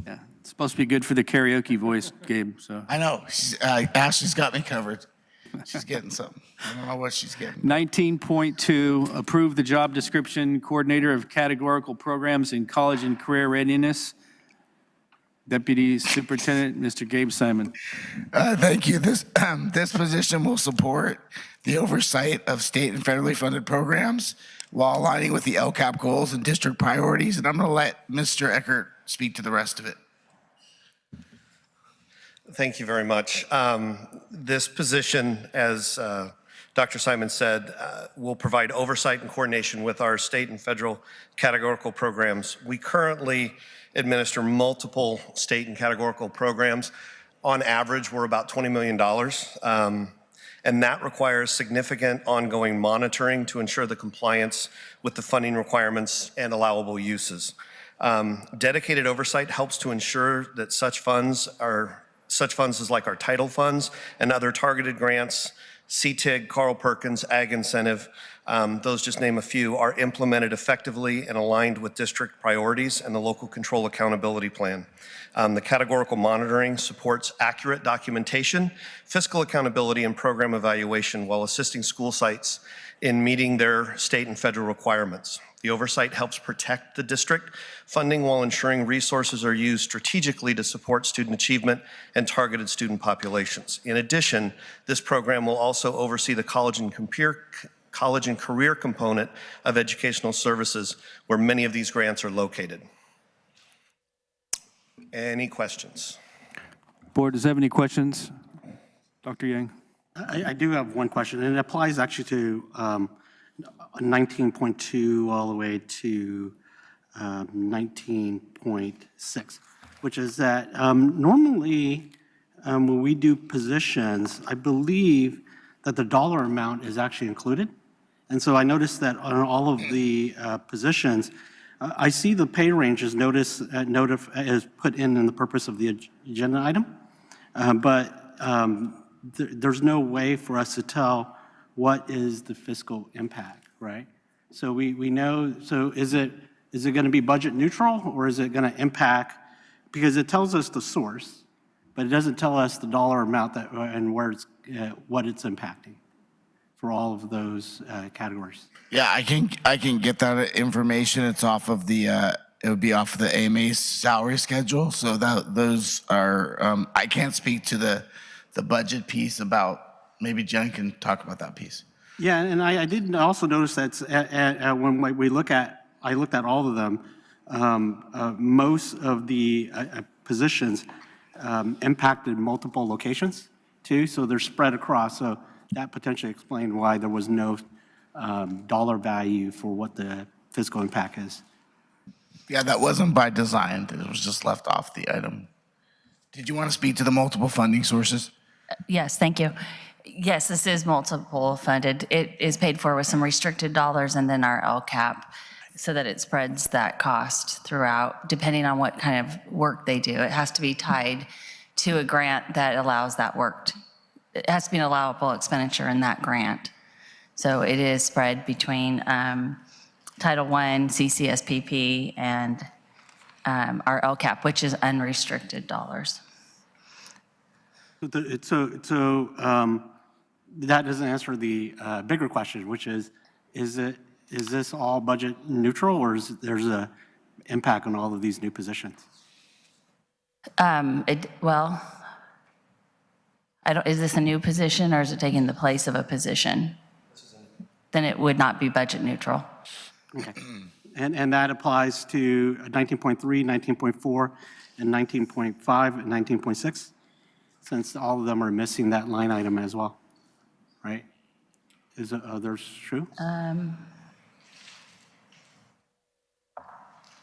Yeah, it's supposed to be good for the karaoke voice, Gabe. So I know. Ashley's got me covered. She's getting something. I don't know what she's getting. 19.2, approve the job description, coordinator of categorical programs in college and career readiness. Deputy Superintendent, Mr. Gabe Simon. Thank you. This position will support the oversight of state and federally funded programs while aligning with the LCAP goals and district priorities. And I'm going to let Mr. Eckert speak to the rest of it. Thank you very much. This position, as Dr. Simon said, will provide oversight and coordination with our state and federal categorical programs. We currently administer multiple state and categorical programs. On average, we're about $20 million. And that requires significant ongoing monitoring to ensure the compliance with the funding requirements and allowable uses. Dedicated oversight helps to ensure that such funds as like our title funds and other targeted grants, CTIG, Carl Perkins, Ag Incentive, those just name a few, are implemented effectively and aligned with district priorities and the local control accountability plan. The categorical monitoring supports accurate documentation, fiscal accountability, and program evaluation while assisting school sites in meeting their state and federal requirements. The oversight helps protect the district funding while ensuring resources are used strategically to support student achievement and targeted student populations. In addition, this program will also oversee the college and career component of educational services where many of these grants are located. Any questions? Board, does have any questions? Dr. Yang? I do have one question, and it applies actually to 19.2 all the way to 19.6, which is that normally when we do positions, I believe that the dollar amount is actually included. And so I noticed that on all of the positions, I see the pay range is is put in the purpose of the agenda item, but there's no way for us to tell what is the fiscal impact, right? So we know, so is it going to be budget neutral or is it going to impact, because it tells us the source, but it doesn't tell us the dollar amount that and where it's, what it's impacting for all of those categories. Yeah, I can get that information. It's off of the it would be off the AMA's salary schedule. So those are, I can't speak to the budget piece about, maybe Jen can talk about that piece. Yeah, and I did also notice that when I looked at all of them, most of the positions impacted multiple locations too, so they're spread across. So that potentially explained why there was no dollar value for what the fiscal impact is. Yeah, that wasn't by design. It was just left off the item. Did you want to speak to the multiple funding sources? Yes, thank you. Yes, this is multiple funded. It is paid for with some restricted dollars and then our LCAP so that it spreads that cost throughout, depending on what kind of work they do. It has to be tied to a grant that allows that work. It has to be an allowable expenditure in that grant. So it is spread between Title I, CCSPP, and our LCAP, which is unrestricted dollars. So that doesn't answer the bigger question, which is this all budget neutral, or is there's a impact on all of these new positions? Well, is this a new position, or is it taking the place of a position? Then it would not be budget neutral. Okay. And that applies to 19.3, 19.4, and 19.5, and 19.6, since all of them are missing that line item as well, right? Is it others true?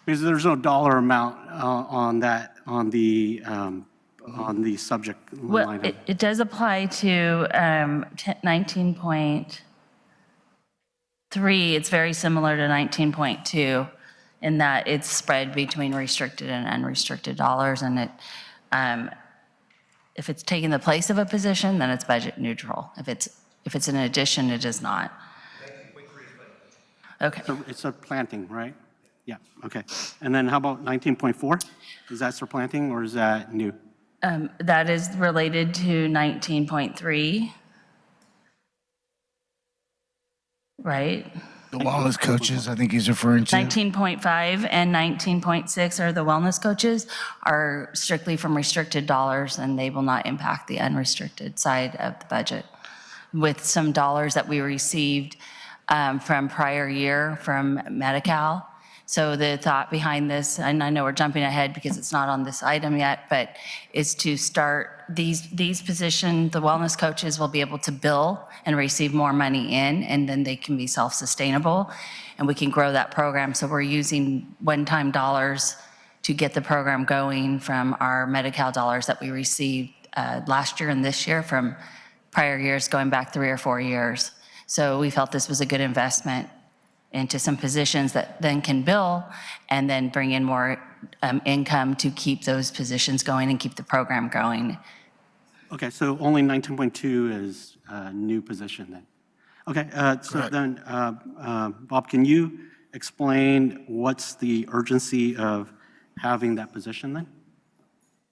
Because there's no dollar amount on that, on the subject line Well, item. it does apply to 19.3. It's very similar to 19.2 in that it's spread between restricted and unrestricted dollars, and it, if it's taking the place of a position, then it's budget neutral. If it's an addition, it is not. Okay. So it's a planting, right? Yeah, okay. And then how about 19.4? Is that supplanting or is that new? That is related to 19.3, right? The wellness coaches, I think he's referring to. 19.5 and 19.6 are the wellness coaches, are strictly from restricted dollars, and they will not impact the unrestricted side of the budget. With some dollars that we received from prior year from Medi-Cal. So the thought behind this, and I know we're jumping ahead because it's not on this item yet, but is to start these positions, the wellness coaches will be able to bill and receive more money in, and then they can be self-sustainable, and we can grow that program. So we're using one-time dollars to get the program going from our Medi-Cal dollars that we received last year and this year from prior years going back 3 or 4 years. So we felt this was a good investment into some positions that then can bill and then bring in more income to keep those positions going and keep the program going. Okay, so only 19.2 is a new position then. Okay, so then, Bob, can you explain what's the urgency of having that position then?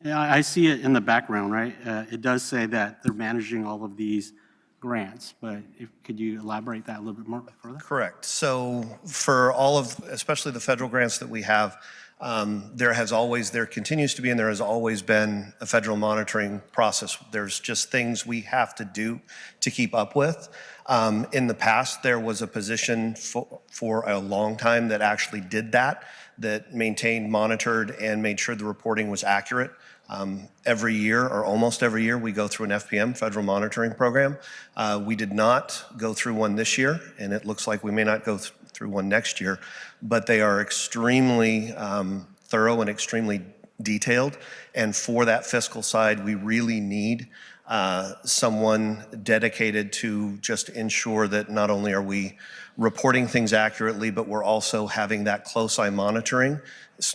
Yeah, I see it in the background, right? It does say that they're managing all of these grants, but could you elaborate that a little bit more further? Correct. So for all of, especially the federal grants that we have, there continues to be, and there has always been a federal monitoring process. There's just things we have to do to keep up with. In the past, there was a position for a long time that actually did that maintained, monitored, and made sure the reporting was accurate. Every year, or almost every year, we go through an FPM, Federal Monitoring Program. We did not go through one this year, and it looks like we may not go through one next year, but they are extremely thorough and extremely detailed. And for that fiscal side, we really need someone dedicated to just ensure that not only are we reporting things accurately, but we're also having that close eye monitoring.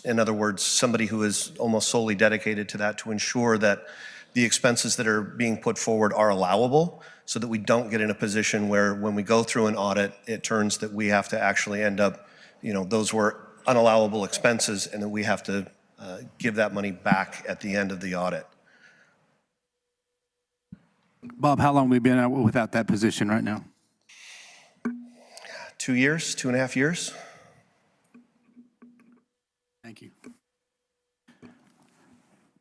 In other words, somebody who is almost solely dedicated to that to ensure that the expenses that are being put forward are allowable, so that we don't get in a position where when we go through an audit, it turns that we have to actually end up, those were unallowable expenses, and that we have to give that money back at the end of the audit. Bob, how long have we been out without that position right now? 2 years, 2.5 years. Thank you.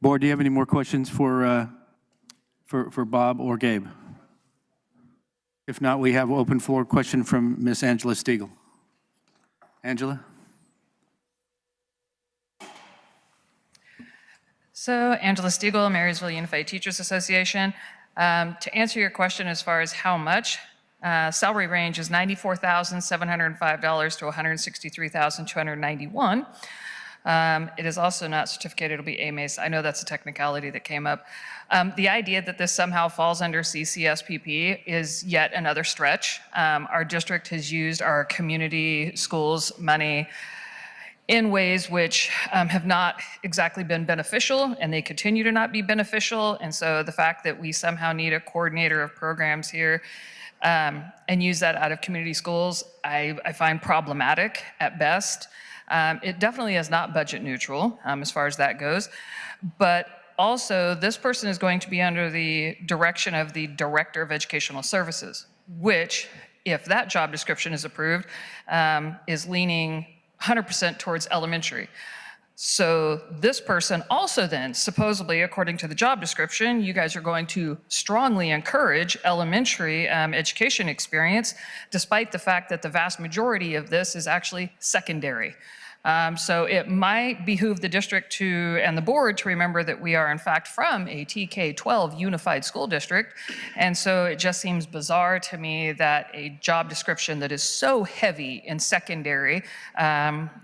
Board, do you have any more questions for Bob or Gabe? If not, we have an open floor question from Miss Angela Stiegel. Angela? So Angela Stiegel, Marysville Unified Teachers Association. To answer your question as far as how much, salary range is $94,705 to $163,291. It is also not certificated, it'll be AMACE. I know that's a technicality that came up. The idea that this somehow falls under CCSPP is yet another stretch. Our district has used our community schools money in ways which have not exactly been beneficial, and they continue to not be beneficial. And so the fact that we somehow need a coordinator of programs here and use that out of community schools, I find problematic at best. It definitely is not budget neutral as far as that goes. But also, this person is going to be under the direction of the Director of Educational Services, which, if that job description is approved, is leaning 100% towards elementary. So this person also then, supposedly, according to the job description, you guys are going to strongly encourage elementary education experience, despite the fact that the vast majority of this is actually secondary. So it might behoove the district and the board to remember that we are in fact from a TK-12 unified school district. And so it just seems bizarre to me that a job description that is so heavy in secondary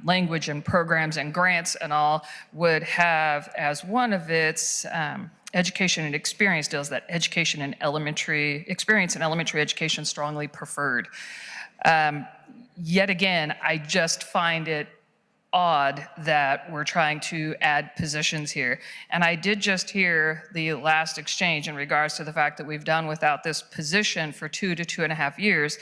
language and programs and grants and all would have as one of its education and experience deals that education and elementary experience and elementary education strongly preferred. Yet again, I just find it odd that we're trying to add positions here. And I did just hear the last exchange in regards to the fact that we've done without this position for 2 to 2.5 years.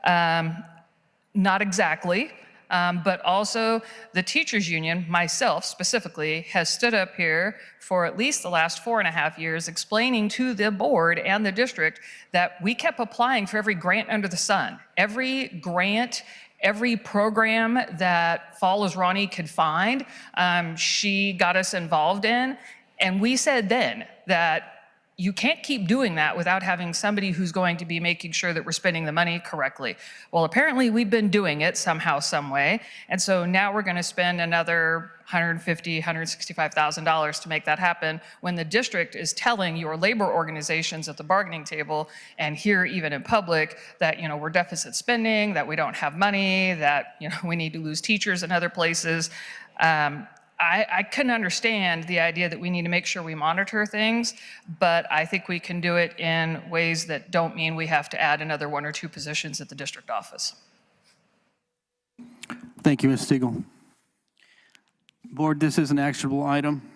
Not exactly, but also the teachers union, myself specifically, has stood up here for at least the last 4.5 years explaining to the board and the district that we kept applying for every grant under the sun. Every grant, every program that Follows Ronnie could find, she got us involved in. And we said then that you can't keep doing that without having somebody who's going to be making sure that we're spending the money correctly. Well, apparently we've been doing it somehow, some way. And so now we're going to spend another $150,000, $165,000 to make that happen when the district is telling your labor organizations at the bargaining table and here even in public that, you know, we're deficit spending, that we don't have money, that, you know, we need to lose teachers in other places. I couldn't understand the idea that we need to make sure we monitor things, but I think we can do it in ways that don't mean we have to add another 1 or 2 positions at the district office. Thank you, Ms. Stiegel. Board, this is an actionable item.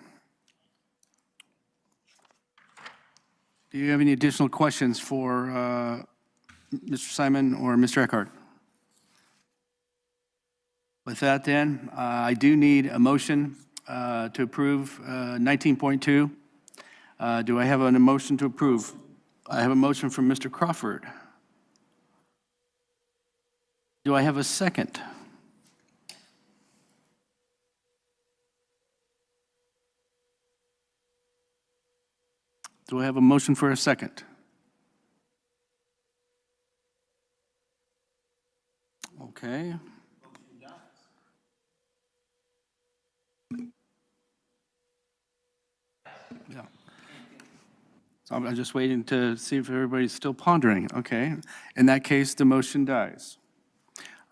Do you have any additional questions for Mr. Simon or Mr. Eckhart? With that then, I do need a motion to approve 19.2. Do I have a motion to approve? I have a motion from Mr. Crawford. Do I have a second? Do I have a motion for a second? Okay. Yeah. So I'm just waiting to see if everybody's still pondering. Okay. In that case, the motion dies.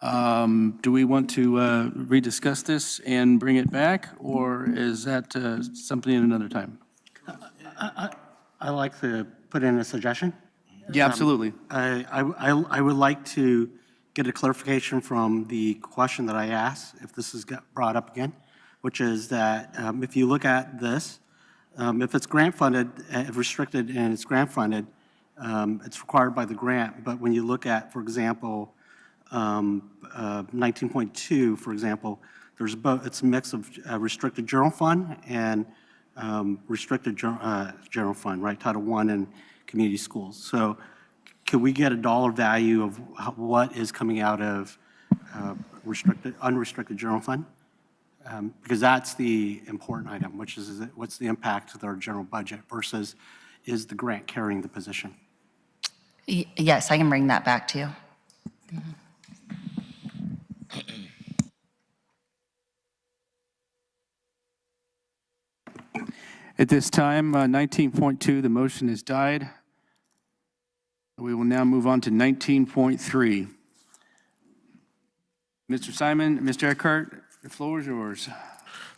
Do we want to rediscuss this and bring it back, or is that something in another time? I like to put in a suggestion. Yeah, absolutely. I would like to get a clarification from the question that I asked, if this is brought up again, which is that if you look at this, if it's grant funded, if restricted and it's grant funded, it's required by the grant. But when you look at, for example, 19.2, for example, there's both, it's a mix of restricted general fund and restricted general fund, right? Title I and community schools. So could we get a dollar value of what is coming out of unrestricted general fund? Because that's the important item, which is what's the impact of our general budget versus is the grant carrying the position? Yes, I can bring that back to you. At this time, 19.2, the motion has died. We will now move on to 19.3. Mr. Simon, Mr. Eckhart, the floor is yours.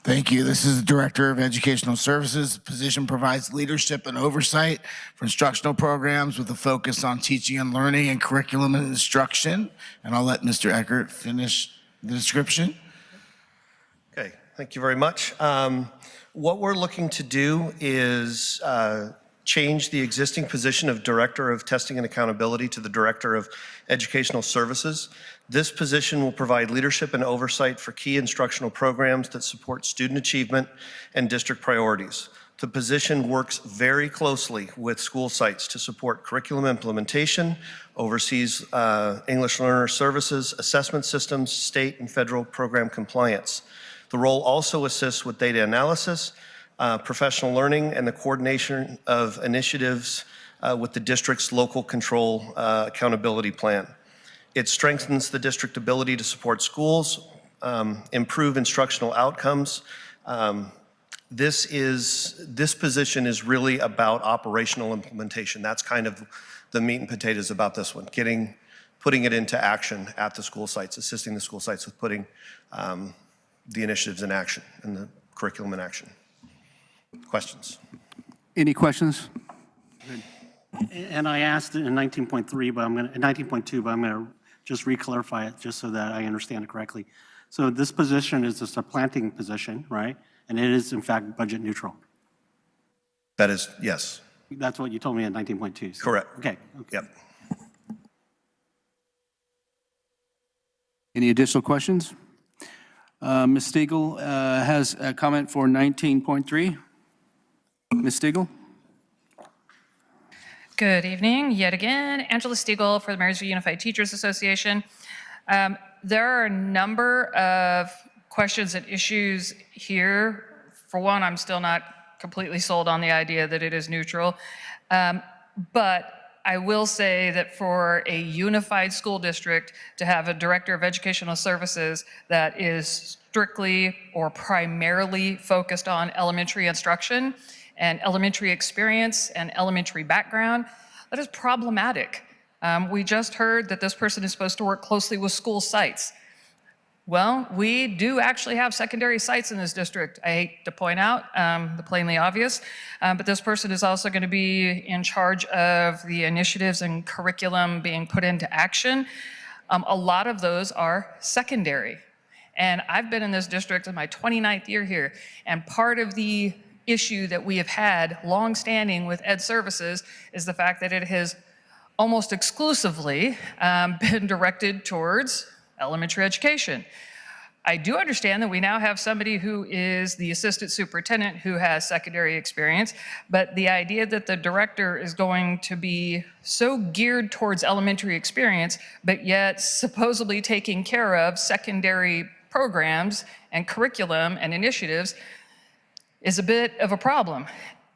Thank you. This is the Director of Educational Services. The position provides leadership and oversight for instructional programs with a focus on teaching and learning and curriculum and instruction. And I'll let Mr. Eckert finish the description. Okay, thank you very much. What we're looking to do is change the existing position of Director of Testing and Accountability to the Director of Educational Services. This position will provide leadership and oversight for key instructional programs that support student achievement and district priorities. The position works very closely with school sites to support curriculum implementation, oversees English learner services, assessment systems, state and federal program compliance. The role also assists with data analysis, professional learning, and the coordination of initiatives with the district's local control accountability plan. It strengthens the district ability to support schools, improve instructional outcomes. This position is really about operational implementation. That's kind of the meat and potatoes about this one, putting it into action at the school sites, assisting the school sites with putting the initiatives in action and the curriculum in action. Questions? Any questions? And I asked it in 19.3, but 19.2, but I'm going to just re-clarify it just so that I understand it correctly. So this position is a supplanting position, right? And it is in fact budget neutral. That is, yes. That's what you told me in 19.2. So. Correct. Okay. Yep. Any additional questions? Ms. Stiegel has a comment for 19.3. Ms. Stiegel? Good evening, yet again. Angela Stiegel for the Marysville Unified Teachers Association. There are a number of questions and issues here. For one, I'm still not completely sold on the idea that it is neutral. But I will say that for a unified school district to have a director of educational services that is strictly or primarily focused on elementary instruction and elementary experience and elementary background, that is problematic. We just heard that this person is supposed to work closely with school sites. Well, we do actually have secondary sites in this district. I hate to point out the plainly obvious, but this person is also going to be in charge of the initiatives and curriculum being put into action. A lot of those are secondary. And I've been in this district in my 29th year here, and part of the issue that we have had long-standing with Ed Services is the fact that it has almost exclusively been directed towards elementary education. I do understand that we now have somebody who is the assistant superintendent who has secondary experience, but the idea that the director is going to be so geared towards elementary experience, but yet supposedly taking care of secondary programs and curriculum and initiatives is a bit of a problem.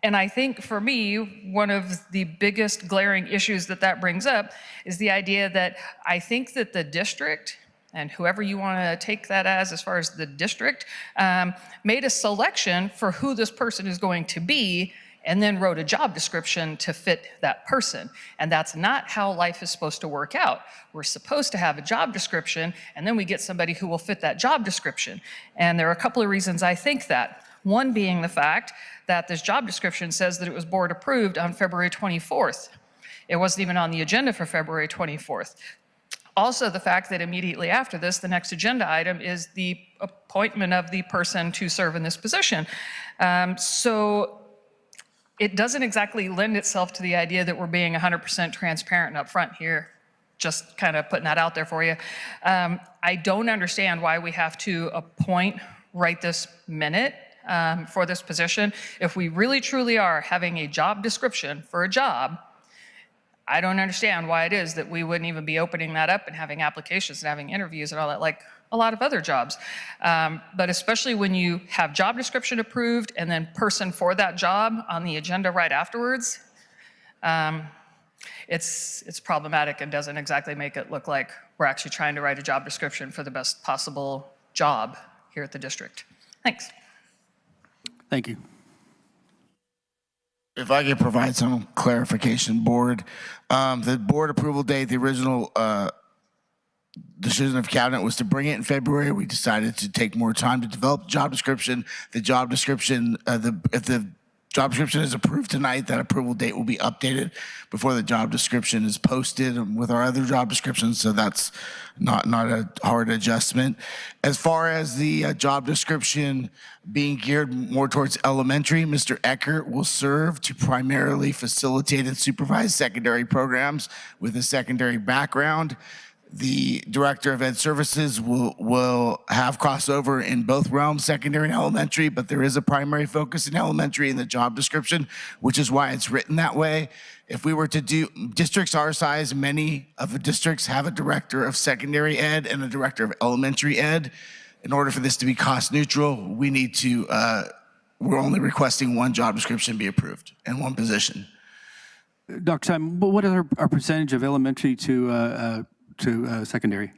And I think for me, one of the biggest glaring issues that brings up is the idea that I think that the district, and whoever you want to take that as far as the district, made a selection for who this person is going to be and then wrote a job description to fit that person. And that's not how life is supposed to work out. We're supposed to have a job description and then we get somebody who will fit that job description. And there are a couple of reasons I think that. One being the fact that this job description says that it was board approved on February 24th. It wasn't even on the agenda for February 24th. Also, the fact that immediately after this, the next agenda item is the appointment of the person to serve in this position. So it doesn't exactly lend itself to the idea that we're being 100% transparent and upfront here. Just kind of putting that out there for you. I don't understand why we have to appoint right this minute for this position. If we really truly are having a job description for a job, I don't understand why it is that we wouldn't even be opening that up and having applications and having interviews and all that like a lot of other jobs. But especially when you have job description approved and then person for that job on the agenda right afterwards, it's problematic and doesn't exactly make it look like we're actually trying to write a job description for the best possible job here at the district. Thanks. Thank you. If I could provide some clarification, board. The board approval date, the original decision of cabinet was to bring it in February. We decided to take more time to develop the job description. The job description, if the job description is approved tonight, that approval date will be updated before the job description is posted with our other job descriptions, so that's not a hard adjustment. As far as the job description being geared more towards elementary, Mr. Eckert will serve to primarily facilitate and supervise secondary programs with a secondary background. The Director of Ed Services will have crossover in both realms, secondary and elementary, but there is a primary focus in elementary in the job description, which is why it's written that way. If we were to do districts our size, many of the districts have a Director of Secondary Ed and a Director of Elementary Ed. In order for this to be cost neutral, we need to, we're only requesting one job description be approved and one position. Dr. Simon, what is our percentage of elementary to secondary?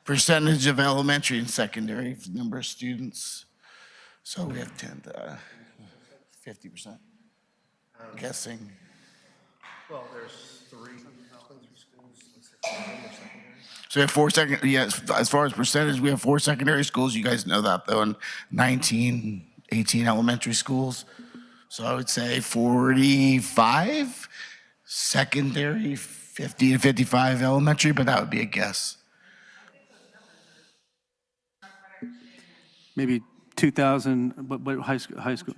Percentage of elementary and secondary, number of students. So we have 50%, I'm guessing. Well, there's 23 schools. So we have 4 secondary, yes, as far as percentage, we have 4 secondary schools. You guys know that though, and 18 elementary schools. So I would say 45 secondary, 50 to 55 elementary, but that would be a guess. Maybe 2,000, but high school?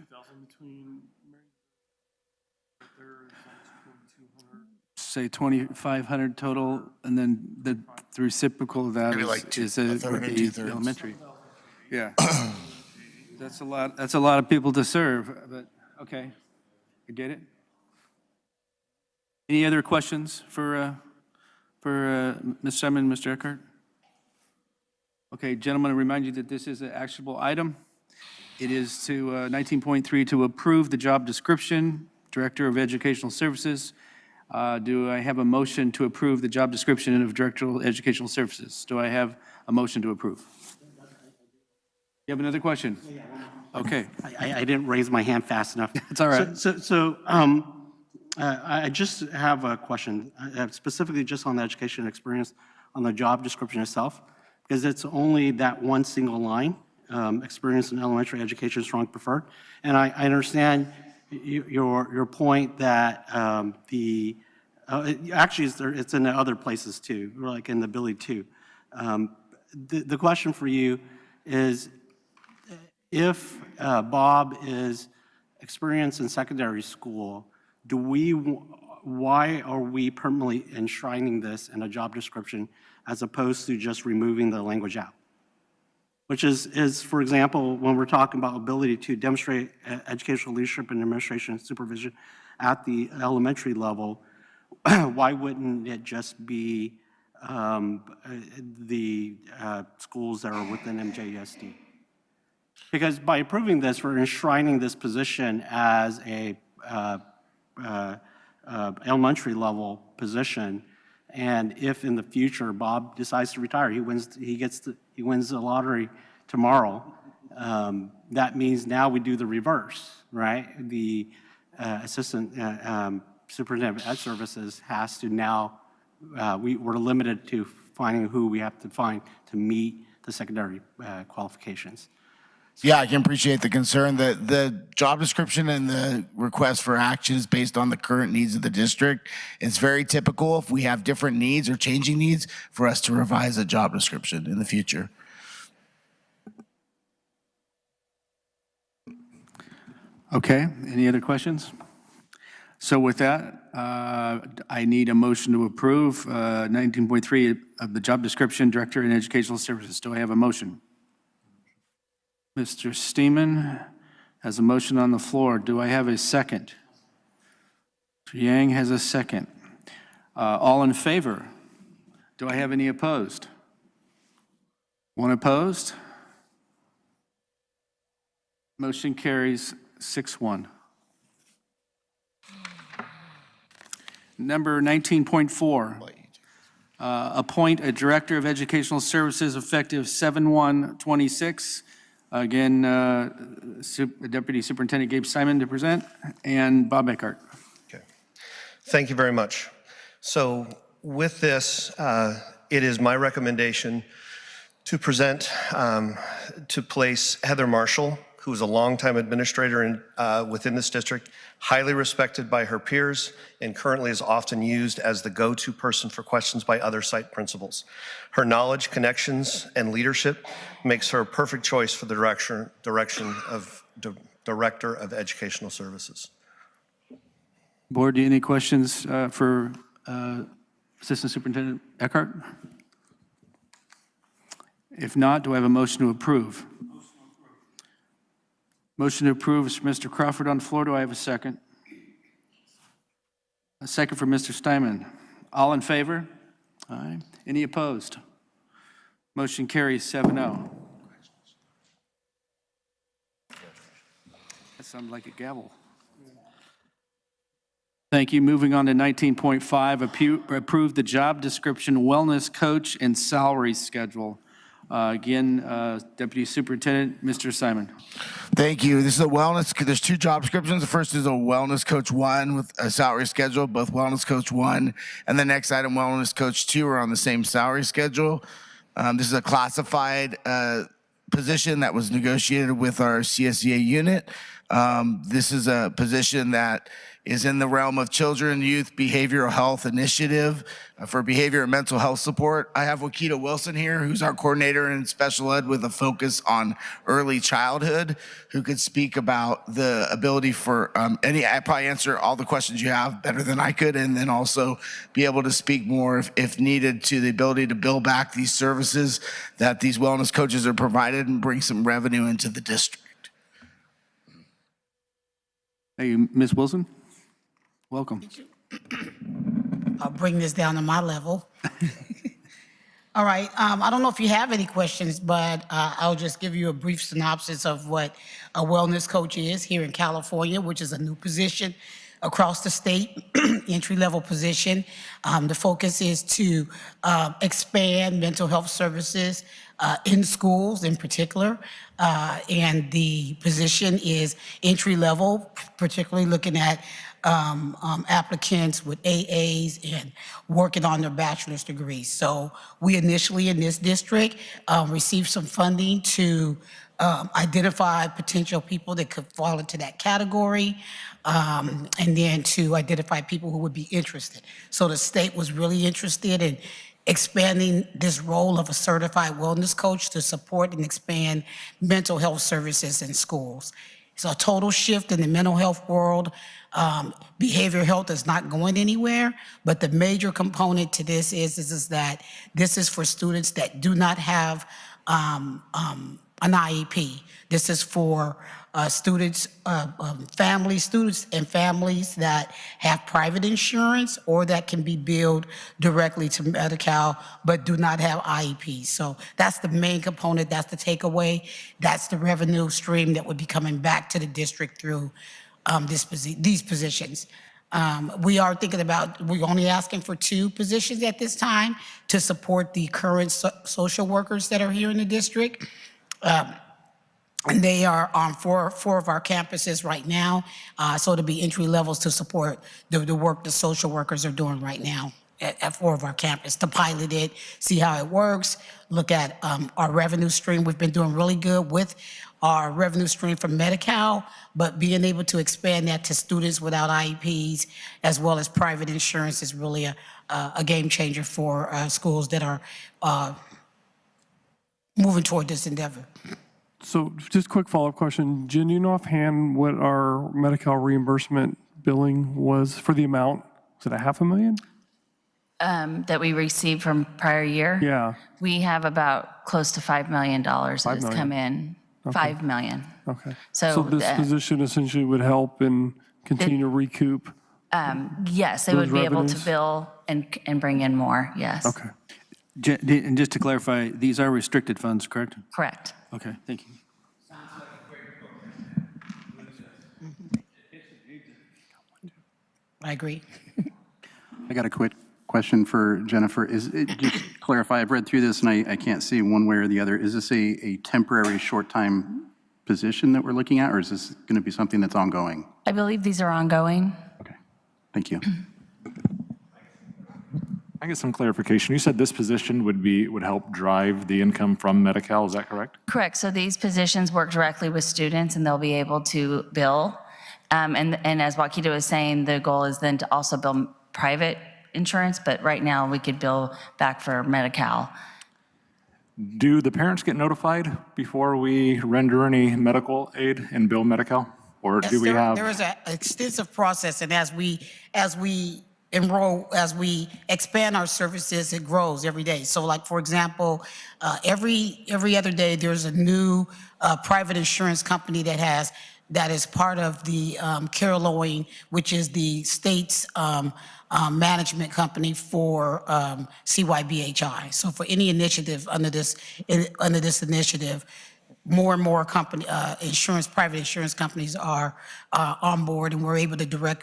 Say 2,500 total, and then the reciprocal of that Maybe is, like would be elementary. Yeah. That's a lot. That's a lot of people to serve, but okay, I get it. Any other questions for Ms. Simon and Mr. Eckert? Okay, gentlemen, I remind you that this is an actionable item. It is to 19.3 to approve the job description, Director of Educational Services. Do I have a motion to approve the job description of Director of Educational Services? Do I have a motion to approve? You have another question? Okay. I didn't raise my hand fast enough. It's all right. I just have a question, specifically just on the education experience on the job description itself, because it's only that one single line, experience in elementary education, strong preferred. And I understand your point that actually it's in the other places too, like in the ability to. The question for you is, if Bob is experienced in secondary school, why are we permanently enshrining this in a job description as opposed to just removing the language out? Which is, for example, when we're talking about ability to demonstrate educational leadership and administration and supervision at the elementary level, why wouldn't it just be the schools that are within MJSD? Because by approving this, we're enshrining this position as a elementary level position, and if in the future Bob decides to retire, he wins the lottery tomorrow, that means now we do the reverse, right? The assistant superintendent of ed services has to now, we're limited to finding who we have to find to meet the secondary qualifications. Yeah, I can appreciate the concern. The job description and the request for action is based on the current needs of the district. It's very typical if we have different needs or changing needs for us to revise a job description in the future. Okay, any other questions? So with that, I need a motion to approve 19.3 of the job description, Director in Educational Services. Do I have a motion? Mr. Steeman has a motion on the floor. Do I have a second? Mr. Yang has a second. All in favor Do I have any opposed? One opposed? Motion carries 6-1. Number 19.4, appoint a Director of Educational Services effective 7/1/26. Again, Deputy Superintendent Gabe Simon to present, and Bob Eckhart. Okay. Thank you very much. So with this, it is my recommendation to present, to place Heather Marshall, who is a longtime administrator within this district, highly respected by her peers, and currently is often used as the go-to person for questions by other site principals. Her knowledge, connections, and leadership makes her a perfect choice for the Director of Educational Services. Board, do you have any questions for Assistant Superintendent Eckhart? If not, do I have a motion to approve? Motion to approve is for Mr. Crawford on the floor. Do I have a second? A second for Mr. Steinman. All in favor? Aye. Any opposed? Motion carries 7-0. That sounded like a gavel. Thank you. Moving on to 19.5, approve the job description, wellness coach, and salary schedule. Again, Deputy Superintendent, Mr. Simon. Thank you. This is a wellness, there's two job descriptions. The first is a wellness coach 1 with a salary schedule, both wellness coach 1 and the next item, wellness coach 2, are on the same salary schedule. This is a classified position that was negotiated with our CSEA unit. This is a position that is in the realm of Children, Youth, Behavioral Health Initiative for behavior and mental health support. I have Wakita Wilson here, who's our coordinator in special ed with a focus on early childhood, who could speak about the ability for I probably answer all the questions you have better than I could, and then also be able to speak more if needed to the ability to build back these services that these wellness coaches are provided and bring some revenue into the district. Hey, Ms. Wilson. Welcome. I'll bring this down to my level. All right, I don't know if you have any questions, but I'll just give you a brief synopsis of what a wellness coach is here in California, which is a new position across the state, entry-level position. The focus is to expand mental health services in schools in particular, and the position is entry-level, particularly looking at applicants with AAs and working on their bachelor's degrees. So we initially in this district received some funding to identify potential people that could fall into that category, and then to identify people who would be interested. So the state was really interested in expanding this role of a certified wellness coach to support and expand mental health services in schools. It's a total shift in the mental health world. Behavioral health is not going anywhere, but the major component to this is that this is for students that do not have an IEP. This is for students and families that have private insurance or that can be billed directly to Medi-Cal but do not have IEPs. So that's the main component, that's the takeaway. That's the revenue stream that would be coming back to the district through these positions. We are thinking about, we're only asking for 2 positions at this time to support the current social workers that are here in the district. And they are on four of our campuses right now. So it'll be entry levels to support the work the social workers are doing right now at 4 of our campuses, to pilot it, see how it works, look at our revenue stream. We've been doing really good with our revenue stream from Medi-Cal, but being able to expand that to students without IEPs as well as private insurance is really a game changer for schools that are moving toward this endeavor. So just quick follow-up question. Jen, you know offhand what our Medi-Cal reimbursement billing was for the amount? Was it $500,000? That we received from prior year? Yeah. We have about close to $5 million that has come in. Okay. 5 million. Okay. So this position essentially would help and continue to recoup? Yes, they would be able to revenues? bill and bring in more, yes. Okay. And just to clarify, these are restricted funds, correct? Correct. Okay, thank you. I agree. I got a quick question for Jennifer. Just to clarify, I've read through this and I can't see one way or the other. Is this a temporary short-time position that we're looking at, or is this going to be something that's ongoing? I believe these are ongoing. Thank you. I get some clarification. You said this position would help drive the income from Medi-Cal, is that correct? Correct. So these positions work directly with students, and they'll be able to bill. And as Wakita was saying, the goal is then to also bill private insurance, but right now we could bill back for Medi-Cal. Do the parents get notified before we render any medical aid and bill Medi-Cal? Or do we have? There is an extensive process, and as we enroll, as we expand our services, it grows every day. So like, for example, every other day, there's a new private insurance company that is part of the Carolyn, which is the state's management company for CYBHI. So for any initiative under this initiative, more and more private insurance companies are on board, and we're able to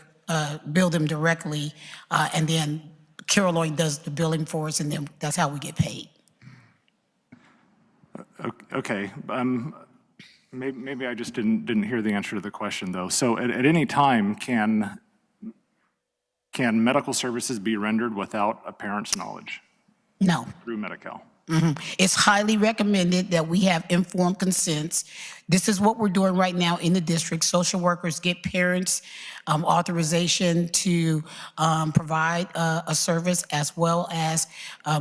bill them directly, and then Carolyn does the billing for us, and then that's how we get paid. Okay. Maybe I just didn't hear the answer to the question, though. So at any time, can medical services be rendered without a parent's knowledge? No. Through Medi-Cal? It's highly recommended that we have informed consents. This is what we're doing right now in the district. Social workers get parents authorization to provide a service, as well as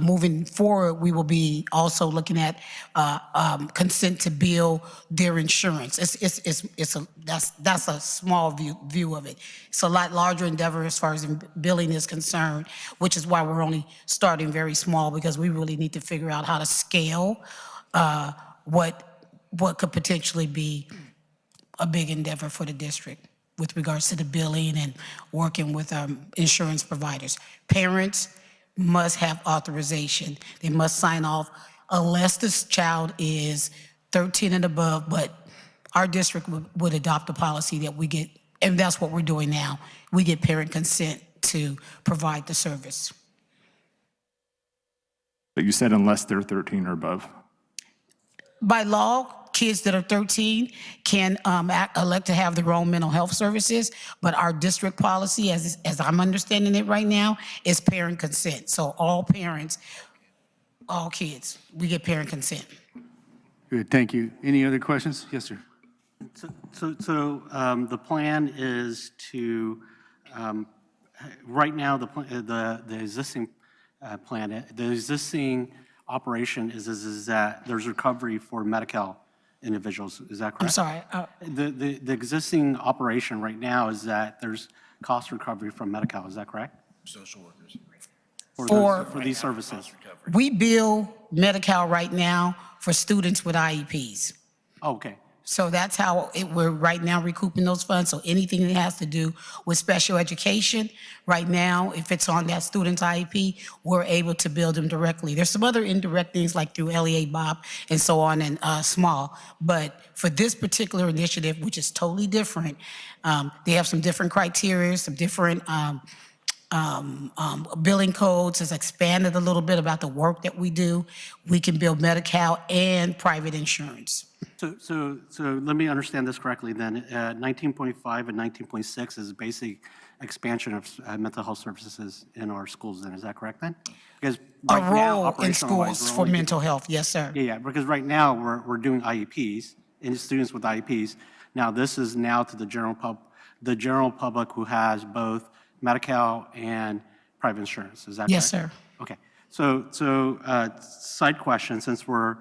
moving forward, we will be also looking at consent to bill their insurance. That's a small view of it. It's a lot larger endeavor as far as billing is concerned, which is why we're only starting very small, because we really need to figure out how to scale what could potentially be a big endeavor for the district with regards to the billing and working with insurance providers. Parents must have authorization. They must sign off unless this child is 13 and above, but our district would adopt a policy that we get, and that's what we're doing now. We get parent consent to provide the service. But you said unless they're 13 or above. By law, kids that are 13 can elect to have their own mental health services, but our district policy, as I'm understanding it right now, is parent consent. So all parents, all kids, we get parent consent. Good, thank you. Any other questions? Yes, sir. So the plan is to, right now, the existing plan, the existing operation is that there's recovery for Medi-Cal individuals. Is that correct? I'm sorry. The existing operation right now is that there's cost recovery from Medi-Cal. Is that correct? Social workers. For these services. We bill Medi-Cal right now for students with IEPs. Okay. So that's how we're right now recouping those funds. So anything that has to do with special education, right now, if it's on that student's IEP, we're able to bill them directly. There's some other indirect things like through LEA BOP and so on, and small. But for this particular initiative, which is totally different, they have some different criteria, some different billing codes. Has expanded a little bit about the work that we do. We can bill Medi-Cal and private insurance. So let me understand this correctly then. 19.5 and 19.6 is basic expansion of mental health services in our schools then, is that correct then? Because a role in schools for mental health, yes, sir. Yeah, because right now we're doing IEPs and students with IEPs. Now this is now to the general public who has both Medi-Cal and private insurance, is that correct? Yes, sir. Okay, so side question, since we're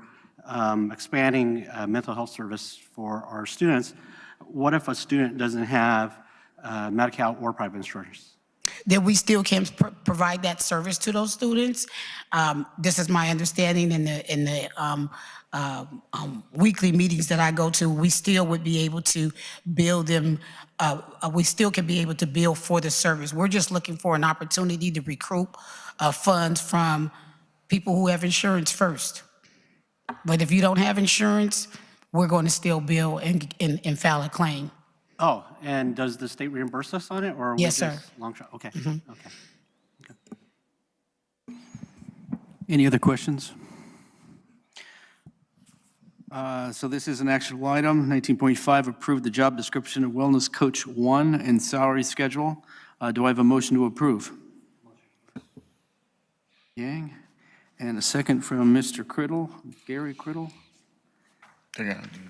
expanding mental health service for our students, what if a student doesn't have Medi-Cal or private insurance? Then we still can provide that service to those students. This is my understanding in the weekly meetings that I go to. We still would be able to bill them. We still can be able to bill for the service. We're just looking for an opportunity to recruit funds from people who have insurance first. But if you don't have insurance, we're going to still bill and file a claim. Oh, and does the state reimburse us on it, or are we Yes, just sir. long shot? Okay, Mhm. okay. Any other questions? So this is an actionable item. 19.5, approve the job description of Wellness Coach 1 and salary schedule. Do I have a motion to approve? Yang. And a second from Mr. Criddle, Gary Criddle.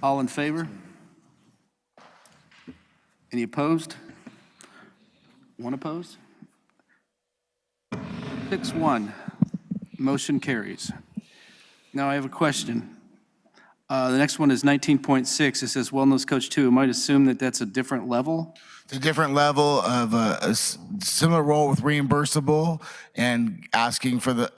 All in favor? Any opposed? One opposed? 6-1. Motion carries. Now I have a question. The next one is 19.6. It says Wellness Coach 2. I might assume that that's a different level? It's a different level of a similar role with reimbursable and asking for the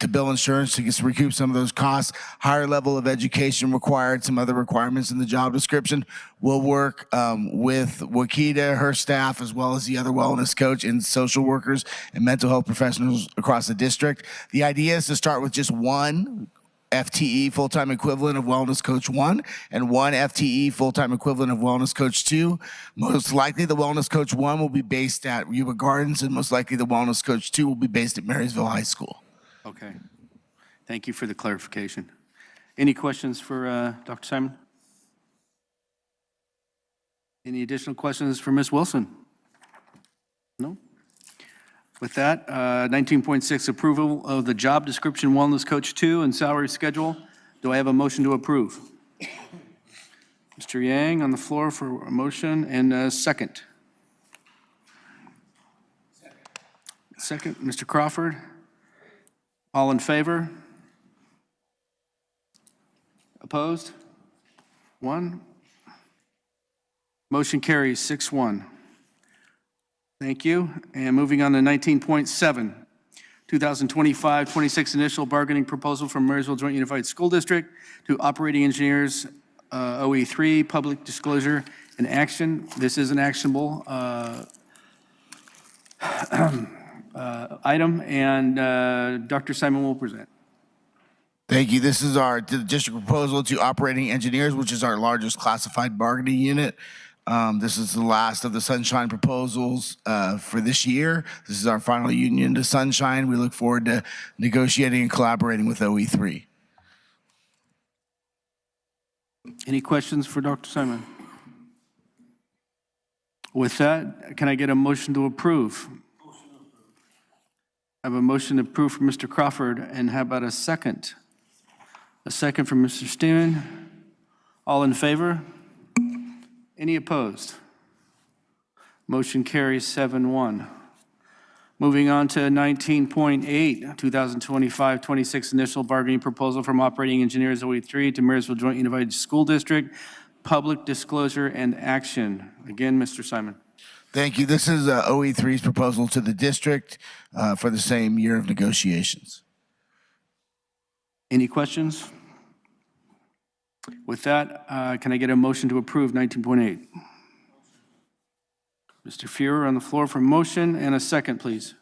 to bill insurance to just recoup some of those costs. Higher level of education required, some other requirements in the job description. We'll work with Wakita, her staff, as well as the other wellness coach and social workers and mental health professionals across the district. The idea is to start with just one FTE full-time equivalent of Wellness Coach 1 and one FTE full-time equivalent of Wellness Coach 2. Most likely the Wellness Coach 1 will be based at Yuba Gardens, and most likely the Wellness Coach 2 will be based at Marysville High School. Okay. Thank you for the clarification. Any questions for Dr. Simon? Any additional questions for Ms. Wilson? No? With that, 19.6, approval of the job description Wellness Coach 2 and salary schedule. Do I have a motion to approve? Mr. Yang on the floor for a motion and a second. Second, Mr. Crawford. All in favor? Opposed? One. Motion carries 6-1. Thank you. And moving on to 19.7, 2025-26 initial bargaining proposal from Marysville Joint Unified School District to operating engineers, OE3, public disclosure and action. This is an actionable item, and Dr. Simon will present. Thank you. This is our district proposal to operating engineers, which is our largest classified bargaining unit. This is the last of the Sunshine proposals for this year. This is our final union to Sunshine. We look forward to negotiating and collaborating with OE3. Any questions for Dr. Simon? With that, can I get a motion to approve? I have a motion to approve from Mr. Crawford, and how about a second? A second from Mr. Steeman. All in favor? Any opposed? Motion carries 7-1. Moving on to 19.8, 2025-26 initial bargaining proposal from operating engineers OE3 to Marysville Joint Unified School District, public disclosure and action. Again, Mr. Simon. Thank you. This is OE3's proposal to the district for the same year of negotiations. Any questions? With that, can I get a motion to approve 19.8? Mr. Fuhrer on the floor for motion, and a second, please.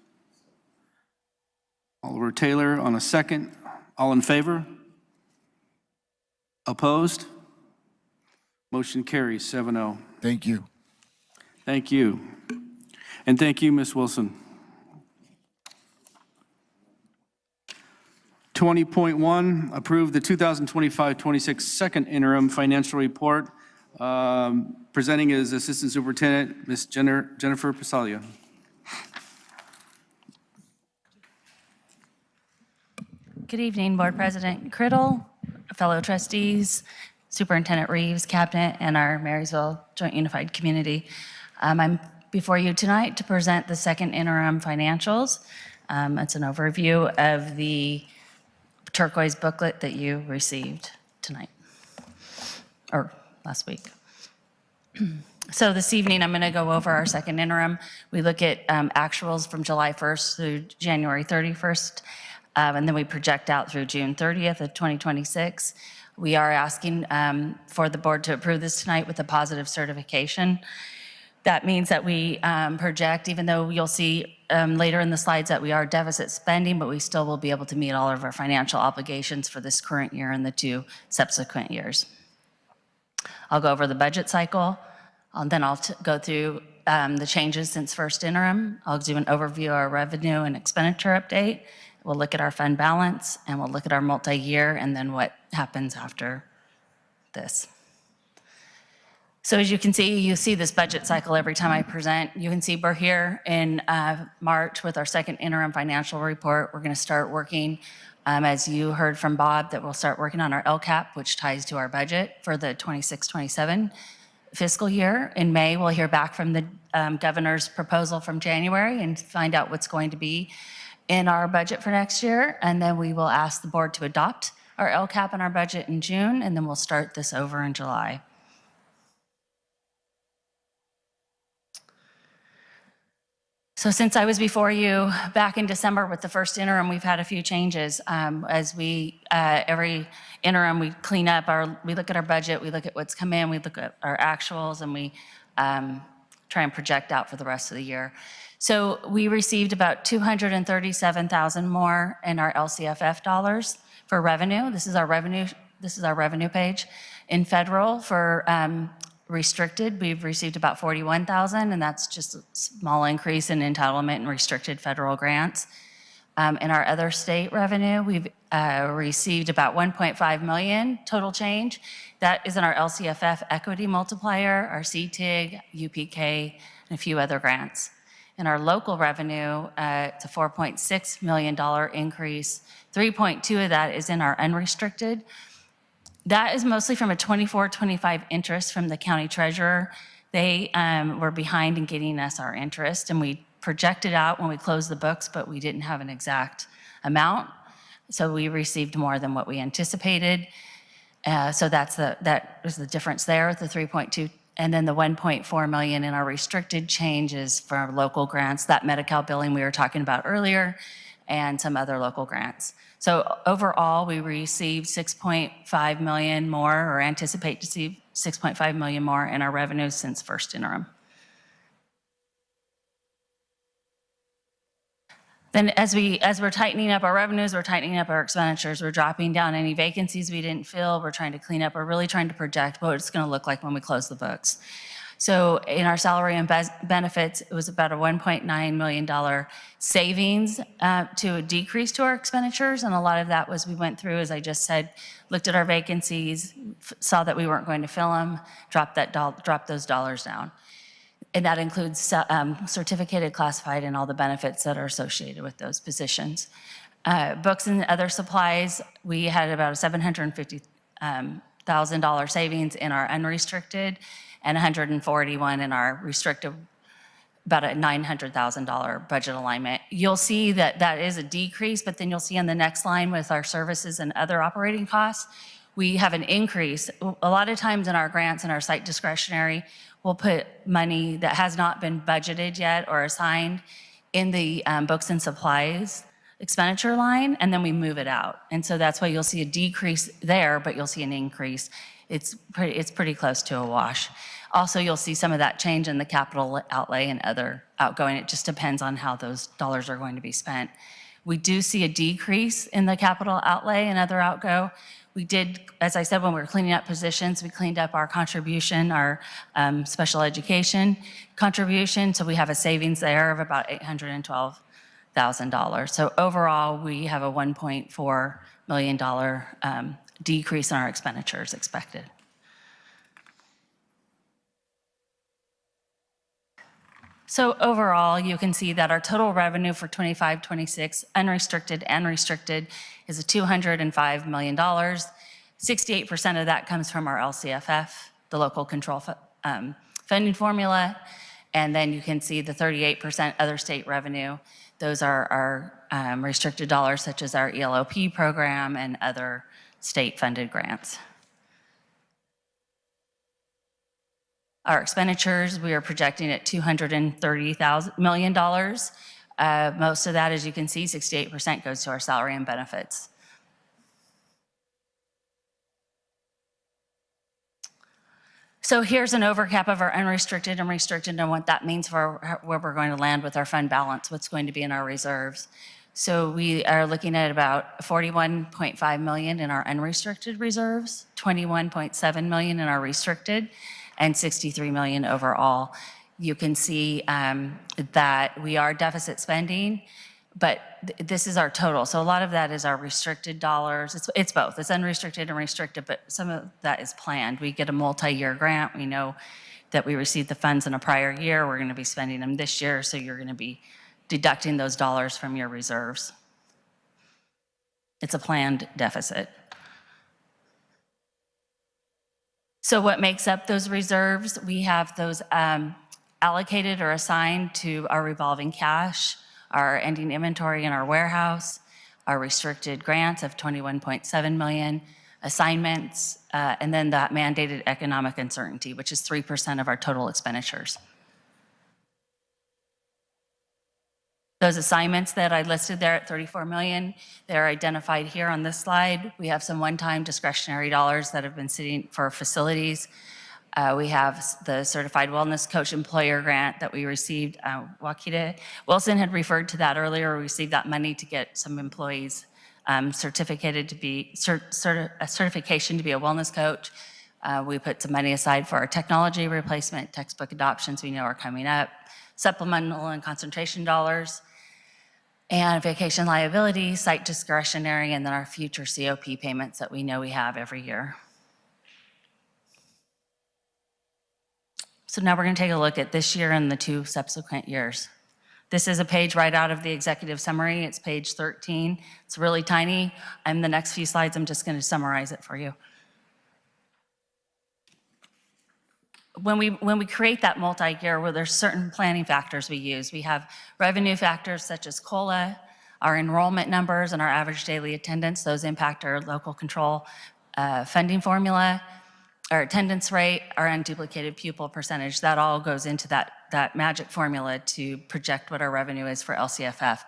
Oliver Taylor on a second. All in favor? Opposed? Motion carries 7-0. Thank you. Thank you. And thank you, Ms. Wilson. 20.1, approve the 2025-26 second interim financial report. Presenting is Assistant Superintendent, Ms. Jennifer Pasalia. Good evening, Board President Criddle, fellow trustees, Superintendent Reeves, Cabinet, and our Marysville Joint Unified Community. I'm before you tonight to present the second interim financials. It's an overview of the turquoise booklet that you received tonight, or last week. So this evening, I'm going to go over our second interim. We look at actuals from July 1st through January 31st, and then we project out through June 30th of 2026. We are asking for the board to approve this tonight with a positive certification. That means that we project, even though you'll see later in the slides that we are deficit spending, but we still will be able to meet all of our financial obligations for this current year and the 2 subsequent years. I'll go over the budget cycle, then I'll go through the changes since first interim. I'll do an overview of our revenue and expenditure update. We'll look at our fund balance, and we'll look at our multi-year, and then what happens after this. So as you can see, you see this budget cycle every time I present. You can see we're here in March with our second interim financial report. We're going to start working, as you heard from Bob, that we'll start working on our LCAP, which ties to our budget for the 26-27 fiscal year. In May, we'll hear back from the governor's proposal from January and find out what's going to be in our budget for next year. And then we will ask the board to adopt our LCAP and our budget in June, and then we'll start this over in July. So since I was before you back in December with the first interim, we've had a few changes. As we, every interim, we clean up we look at our budget, we look at what's come in, we look at our actuals, and we try and project out for the rest of the year. So we received about $237,000 more in our LCFF dollars for revenue. This is our revenue page. In federal, for restricted, we've received about $41,000, and that's just a small increase in entitlement and restricted federal grants. In our other state revenue, we've received about $1.5 million total change. That is in our LCFF equity multiplier, our CTIG, UPK, and a few other grants. In our local revenue, it's a $4.6 million increase. 3.2 of that is in our unrestricted. That is mostly from a 24-25 interest from the county treasurer. They were behind in getting us our interest, and we projected out when we closed the books, but we didn't have an exact amount. So we received more than what we anticipated. So that was the difference there, the 3.2. And then the 1.4 million in our restricted changes for our local grants, that Medi-Cal billing we were talking about earlier, and some other local grants. So overall, we received 6.5 million more, or anticipate to see 6.5 million more in our revenues since first interim. Then as we're tightening up our revenues, we're tightening up our expenditures, we're dropping down any vacancies we didn't fill, we're trying to clean up, we're really trying to project what it's gonna look like when we close the books. So in our salary and benefits, it was about a $1.9 million savings to a decrease to our expenditures. And a lot of that was we went through, as I just said, looked at our vacancies, saw that we weren't going to fill them, dropped those dollars down. And that includes certificated, classified, and all the benefits that are associated with those positions. Books and other supplies, we had about a $750,000 savings in our unrestricted, and 141 in our restricted, about a $900,000 budget alignment. You'll see that that is a decrease, but then you'll see on the next line with our services and other operating costs, we have an increase. A lot of times in our grants and our site discretionary, we'll put money that has not been budgeted yet or assigned in the books and supplies expenditure line, and then we move it out. And so that's why you'll see a decrease there, but you'll see an increase. It's pretty close to a wash. Also, you'll see some of that change in the capital outlay and other outgoing. It just depends on how those dollars are going to be spent. We do see a decrease in the capital outlay and other outgo. We did, as I said, when we were cleaning up positions, we cleaned up our contribution, our special education contribution. So we have a savings there of about $812,000. So overall, we have a $1.4 million decrease in our expenditures expected. So overall, you can see that our total revenue for 25-26, unrestricted and restricted, is a $205 million. 68% of that comes from our LCFF, the local control funding formula. And then you can see the 38% other state revenue. Those are our restricted dollars, such as our ELOP program and other state-funded grants. Our expenditures, we are projecting at $230 million. Most of that, as you can see, 68% goes to our salary and benefits. So here's an overcap of our unrestricted and restricted and what that means for where we're going to land with our fund balance, what's going to be in our reserves. So we are looking at about $41.5 million in our unrestricted reserves, $21.7 million in our restricted, and $63 million overall. You can see that we are deficit spending, but this is our total. So a lot of that is our restricted dollars. It's both. It's unrestricted and restricted, but some of that is planned. We get a multi-year grant. We know that we received the funds in a prior year. We're going to be spending them this year, so you're going to be deducting those dollars from your reserves. It's a planned deficit. So what makes up those reserves? We have those allocated or assigned to our revolving cash, our ending inventory in our warehouse, our restricted grants of $21.7 million, assignments, and then that mandated economic uncertainty, which is 3% of our total expenditures. Those assignments that I listed there at $34 million, they're identified here on this slide. We have some one-time discretionary dollars that have been sitting for facilities. We have the Certified Wellness Coach Employer Grant that we received. Wakita Wilson had referred to that earlier. We received that money to get some employees certificated to be, a certification to be a wellness coach. We put some money aside for our technology replacement, textbook adoptions we know are coming up, supplemental and concentration dollars, and vacation liability, site discretionary, and then our future COP payments that we know we have every year. So now we're going to take a look at this year and the 2 subsequent years. This is a page right out of the executive summary. It's page 13. It's really tiny. And the next few slides, I'm just going to summarize it for you. When we create that multi-year, well, there's certain planning factors we use. We have revenue factors such as COLA, our enrollment numbers, and our average daily attendance. Those impact our local control funding formula. Our attendance rate, our unduplicated pupil percentage, that all goes into that magic formula to project what our revenue is for LCFF.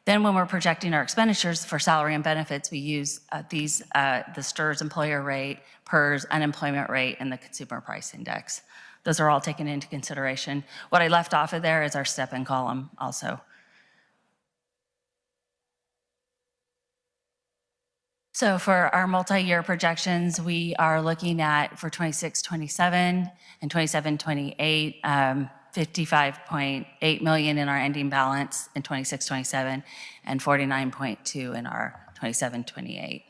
Then when we're projecting our expenditures for salary and benefits, we use the STRS employer rate, PERS unemployment rate, and the consumer price index. Those are all taken into consideration. What I left off of there is our step-in column also. So for our multi-year projections, we are looking at for 26-27 and 27-28, $55.8 million in our ending balance in 26-27 and $49.2 in our 27-28.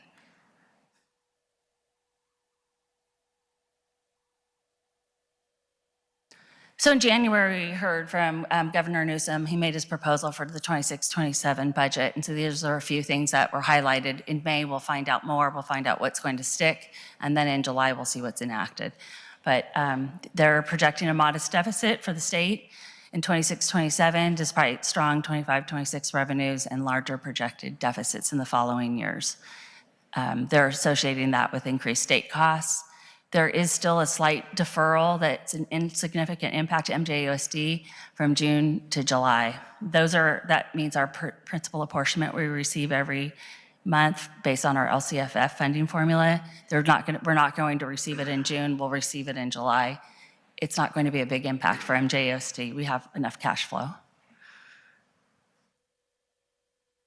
So in January, we heard from Governor Newsom. He made his proposal for the 26-27 budget. And so these are a few things that were highlighted. In May, we'll find out more. We'll find out what's going to stick. And then in July, we'll see what's enacted. But they're projecting a modest deficit for the state in 26-27, despite strong 25-26 revenues and larger projected deficits in the following years. They're associating that with increased state costs. There is still a slight deferral that's an insignificant impact to MJUSD from June to July. That means our principal apportionment we receive every month based on our LCFF funding formula. We're not going to receive it in June, we'll receive it in July. It's not going to be a big impact for MJUSD. We have enough cash flow.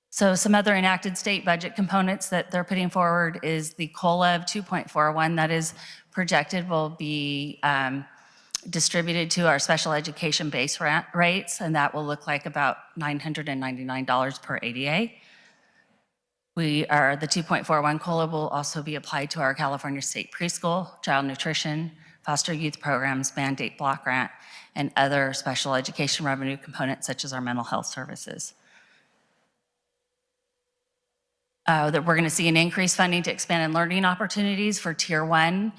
So some other enacted state budget components that they're putting forward is the COLA of 2.41 that is projected will be distributed to our special education base rates, and that will look like about $999 per ADA. The 2.41 COLA will also be applied to our California State Preschool, Child Nutrition, Foster Youth Programs, Mandate Block Grant, and other special education revenue components such as our mental health services. That we're going to see an increased funding to expanded learning opportunities for Tier 1.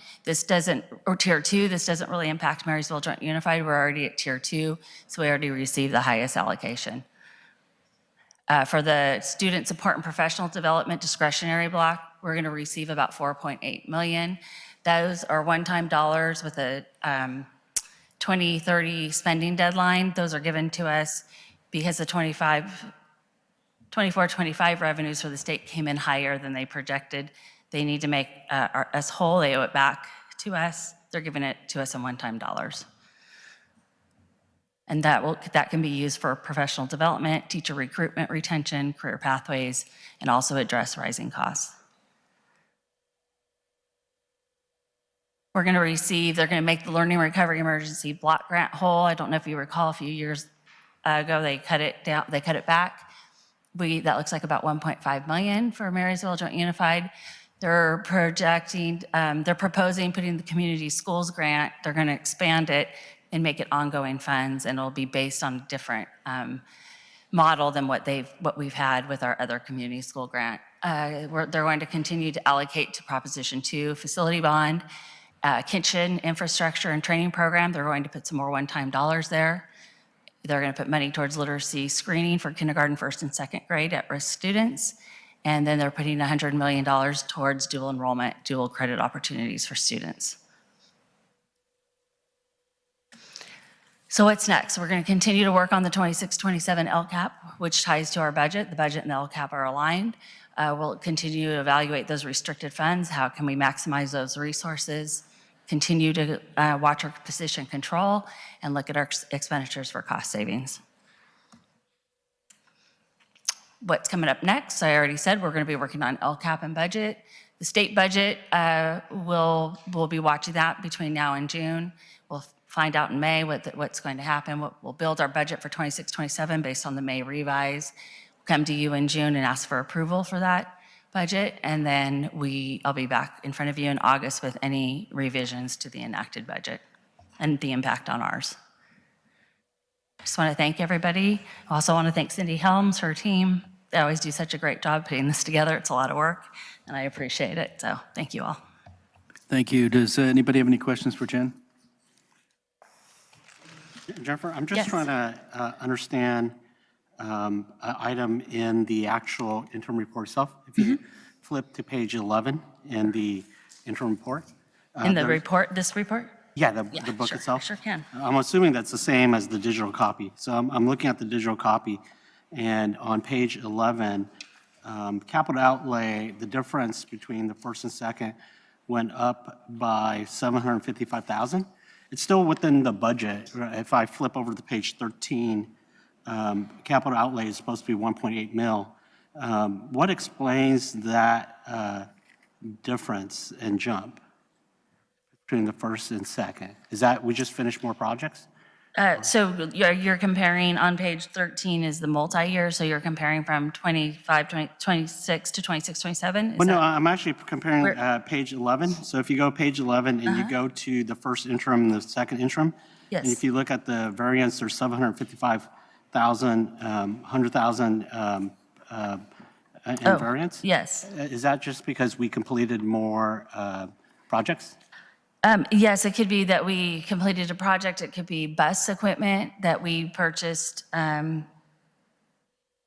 Or Tier 2, this doesn't really impact Marysville Joint Unified. We're already at Tier 2, so we already received the highest allocation. For the student support and professional development discretionary block, we're going to receive about $4.8 million. Those are one-time dollars with a 2030 spending deadline. Those are given to us because the 24-25 revenues for the state came in higher than they projected. They need to make us whole. They owe it back to us They're giving it to us in one-time dollars. And that can be used for professional development, teacher recruitment, retention, career pathways, and also address rising costs. We're going to receive, they're going to make the Learning Recovery Emergency Block Grant whole. I don't know if you recall a few years ago, they cut it down, they cut it back. That looks like about 1.5 million for Marysville Joint Unified. They're projecting, they're proposing putting the community schools grant, they're going to expand it and make it ongoing funds, and it'll be based on a different model than what we've had with our other community school grant. They're going to continue to allocate to Proposition 2 facility bond, kitchen infrastructure and training program. They're going to put some more one-time dollars there. They're going to put money towards literacy screening for kindergarten, first and second grade at-risk students. And then they're putting $100 million towards dual enrollment, dual credit opportunities for students. So what's next? We're going to continue to work on the 26-27 LCAP, which ties to our budget. The budget and the LCAP are aligned. We'll continue to evaluate those restricted funds. How can we maximize those resources? Continue to watch our position control and look at our expenditures for cost savings. What's coming up next? I already said we're going to be working on LCAP and budget. The state budget, we'll be watching that between now and June. We'll find out in May what's going to happen. We'll build our budget for 26-27 based on the May revise. We'll come to you in June and ask for approval for that budget, and then I'll be back in front of you in August with any revisions to the enacted budget and the impact on ours. I just want to thank everybody. I also want to thank Cindy Helms, her team. They always do such a great job putting this together. It's a lot of work, and I appreciate it. So thank you all. Thank you. Does anybody have any questions for Jen? Jennifer, I'm just trying to understand an item in the actual interim report itself. If you flip to page 11 in the interim report. In the report, this report? Yeah, the book itself. Sure can. I'm assuming that's the same as the digital copy. So I'm looking at the digital copy, and on page 11, capital outlay, the difference between the first and second went up by $755,000. It's still within the budget. If I flip over to page 13, capital outlay is supposed to be 1.8 mil. What explains that difference and jump between the first and second? Is that we just finished more projects? So you're comparing on page 13 is the multi-year, so you're comparing from 26 to 27? Well, no, I'm actually comparing page 11. So if you go page 11 and you go to the first interim and the second interim, yes. And if you look at the variance, there's 755,000, 100,000 in variance? Yes. Is that just because we completed more projects? Yes, it could be that we completed a project. It could be bus equipment that we purchased.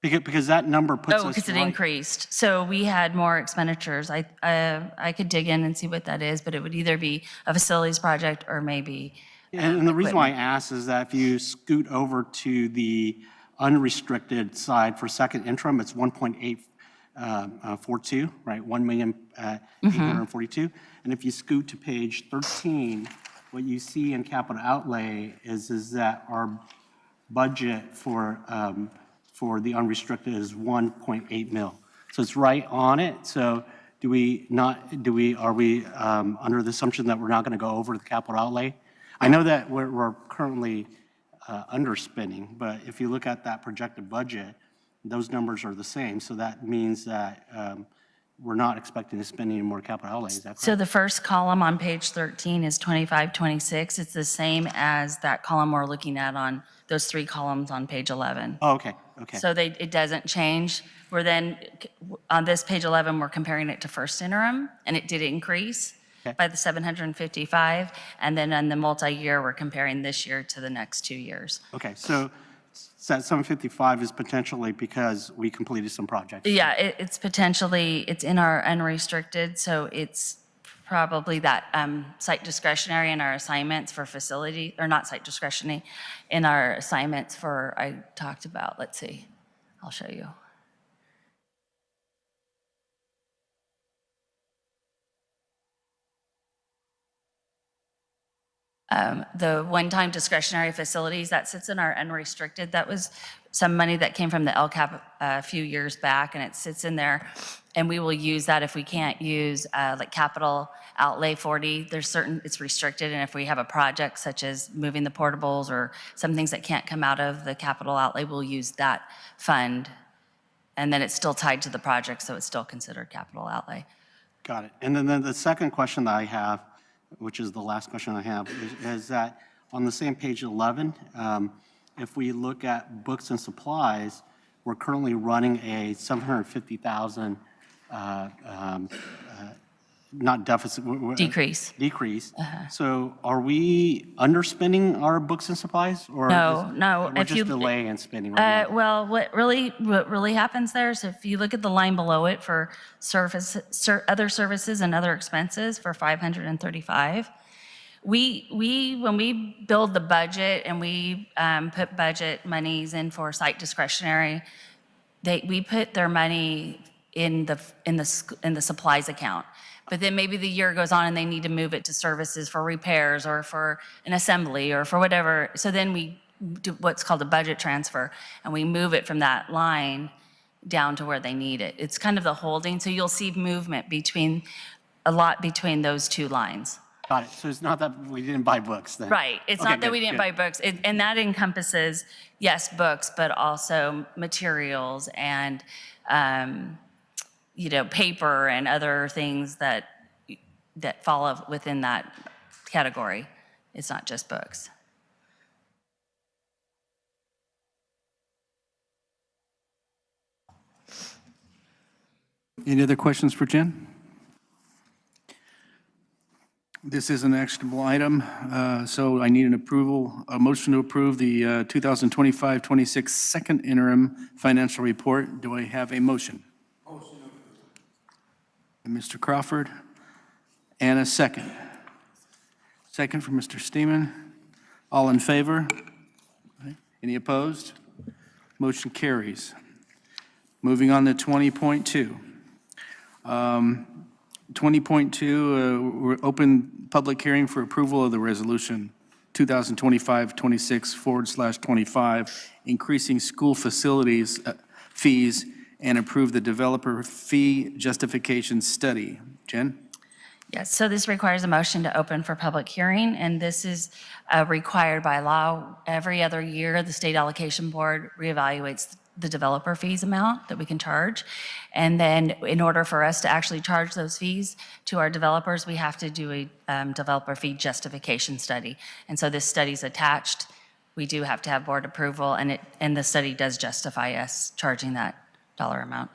Because that number puts us because it right. increased. So we had more expenditures. I could dig in and see what that is, but it would either be a facilities project or maybe And the reason why I ask is that if you scoot over to the unrestricted side for second interim, it's 1.842, right? 1,842,000. And if you scoot to page 13, what you see in capital outlay is that our budget for the unrestricted is 1.8 mil. So it's right on it. So are we under the assumption that we're not going to go over the capital outlay? I know that we're currently underspending, but if you look at that projected budget, those numbers are the same. So that means that we're not expecting to spend any more capital outlay. Is that correct? So the first column on page 13 is 25-26. It's the same as that column we're looking at on those three columns on page 11. Oh, okay, okay. So it doesn't change. We're then, on this page 11, we're comparing it to first interim, and it did increase by the 755. And then on the multi-year, we're comparing this year to the next 2 years. Okay, so that 755 is potentially because we completed some projects. Yeah, it's potentially, it's in our unrestricted, so it's probably that site discretionary in our assignments for facility, or not site discretionary, in our assignments for, I talked about, let's see, I'll show you. The one-time discretionary facilities, that sits in our unrestricted. That was some money that came from the LCAP a few years back, and it sits in there. And we will use that if we can't use like capital outlay 40. There's certain, it's restricted, and if we have a project such as moving the portables or some things that can't come out of the capital outlay, we'll use that fund. And then it's still tied to the project, so it's still considered capital outlay. Got it. And then the second question that I have, which is the last question I have, is that on the same page 11, if we look at books and supplies, we're currently running a 750,000 not deficit. Decrease. Decrease. So are we underspending our books and supplies? Or No. We're just delaying spending right now? Well, what really happens there is if you look at the line below it for other services and other expenses for 535, when we build the budget and we put budget monies in for site discretionary, we put their money in the supplies account. But then maybe the year goes on and they need to move it to services for repairs or for an assembly or for whatever. So then we do what's called a budget transfer, and we move it from that line down to where they need it. It's kind of the holding. So you'll see movement between those two lines. Got it. So it's not that we didn't buy books then? Right. It's not that we didn't buy books. And that encompasses, yes, books, but also materials and paper and other things that fall within that category. It's not just books. Any other questions for Jen? This is an actionable item, so I need a motion to approve the 2025-26 second interim financial report. Do I have a motion? Motion. Mr. Crawford, and a second. Second from Mr. Steeman. All in favor? Any opposed? Motion carries. Moving on to 20.2. 20.2, open public hearing for approval of the resolution 2025-26/25, increasing school facilities fees and approve the developer fee justification study. Jen? Yes, so this requires a motion to open for public hearing, and this is required by law. Every other year, the State Allocation Board reevaluates the developer fees amount that we can charge. And then in order for us to actually charge those fees to our developers, we have to do a developer fee justification study. And so this study's attached. We do have to have board approval, and the study does justify us charging that dollar amount,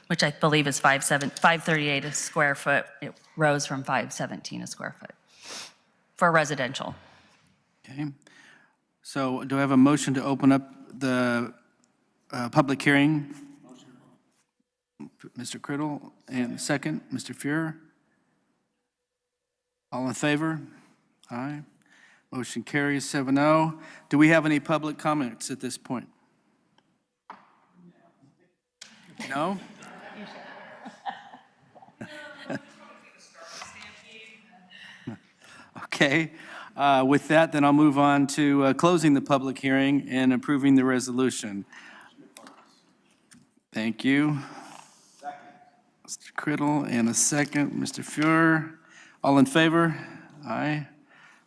which I believe is $538 a square foot. It rose from $517 a square foot for residential. Okay. So do I have a motion to open up the public hearing? Mr. Criddle, and second, Mr. Fuhrer. All in favor? Aye. Motion carries 7-0. Do we have any public comments at this point? No? Okay. With that, then I'll move on to closing the public hearing and approving the resolution. Thank you. Mr. Criddle, and a second, Mr. Fuhrer. All in favor? Aye.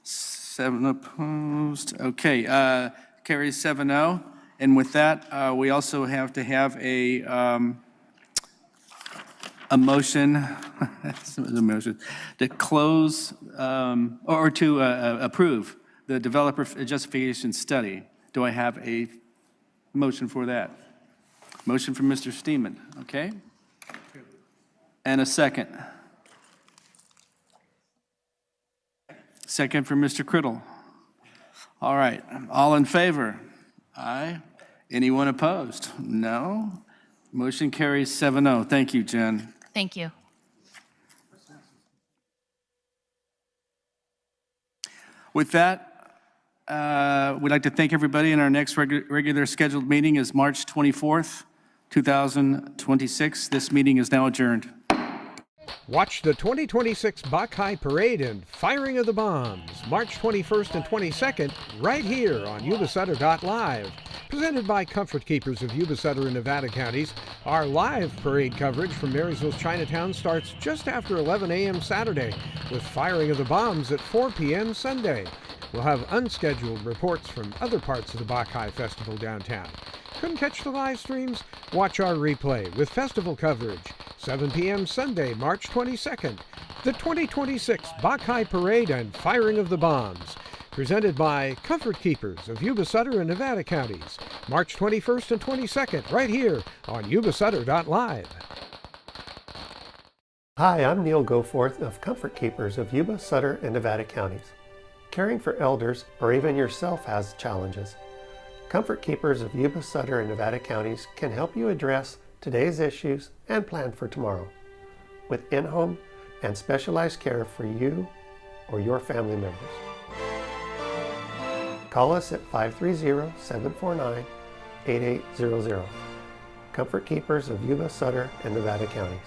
7 opposed. Okay, carries 7-0. And with that, we also have to have a motion, to close or to approve the developer justification study. Do I have a motion for that? Motion from Mr. Steeman, okay? And a second. Second from Mr. Criddle. All right, all in favor? Aye. Anyone opposed? No. Motion carries 7-0. Thank you, Jen. Thank you. With that, we'd like to thank everybody, and our next regular scheduled meeting is March 24th, 2026. This meeting is now adjourned. Watch the 2026 Bach High Parade and Firing of the Bombs, March 21st and 22nd, right here on Yuba-Sutter.LIVE. Presented by Comfort Keepers of Yuba-Sutter and Nevada counties, our live parade coverage from Marysville's Chinatown starts just after 11 a.m. Saturday, with Firing of the Bombs at 4 p.m. Sunday. We'll have unscheduled reports from other parts of the Bach High Festival downtown. Couldn't catch the live streams? Watch our replay with festival coverage, 7 p.m. Sunday, March 22nd. The 2026 Bach High Parade and Firing of the Bombs, presented by Comfort Keepers of Yuba-Sutter and Nevada counties, March 21st and 22nd, right here on Yuba-Sutter.LIVE. Hi, I'm Neil Goforth of Comfort Keepers of Yuba-Sutter and Nevada counties. Caring for elders or even yourself has challenges. Comfort Keepers of Yuba-Sutter and Nevada counties can help you address today's issues and plan for tomorrow with in-home and specialized care for you or your family members. Call us at 530-749-8800. Comfort Keepers of Yuba-Sutter and Nevada counties.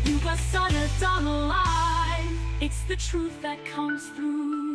Yuba-Sutter.LIVE. It's the truth that comes through.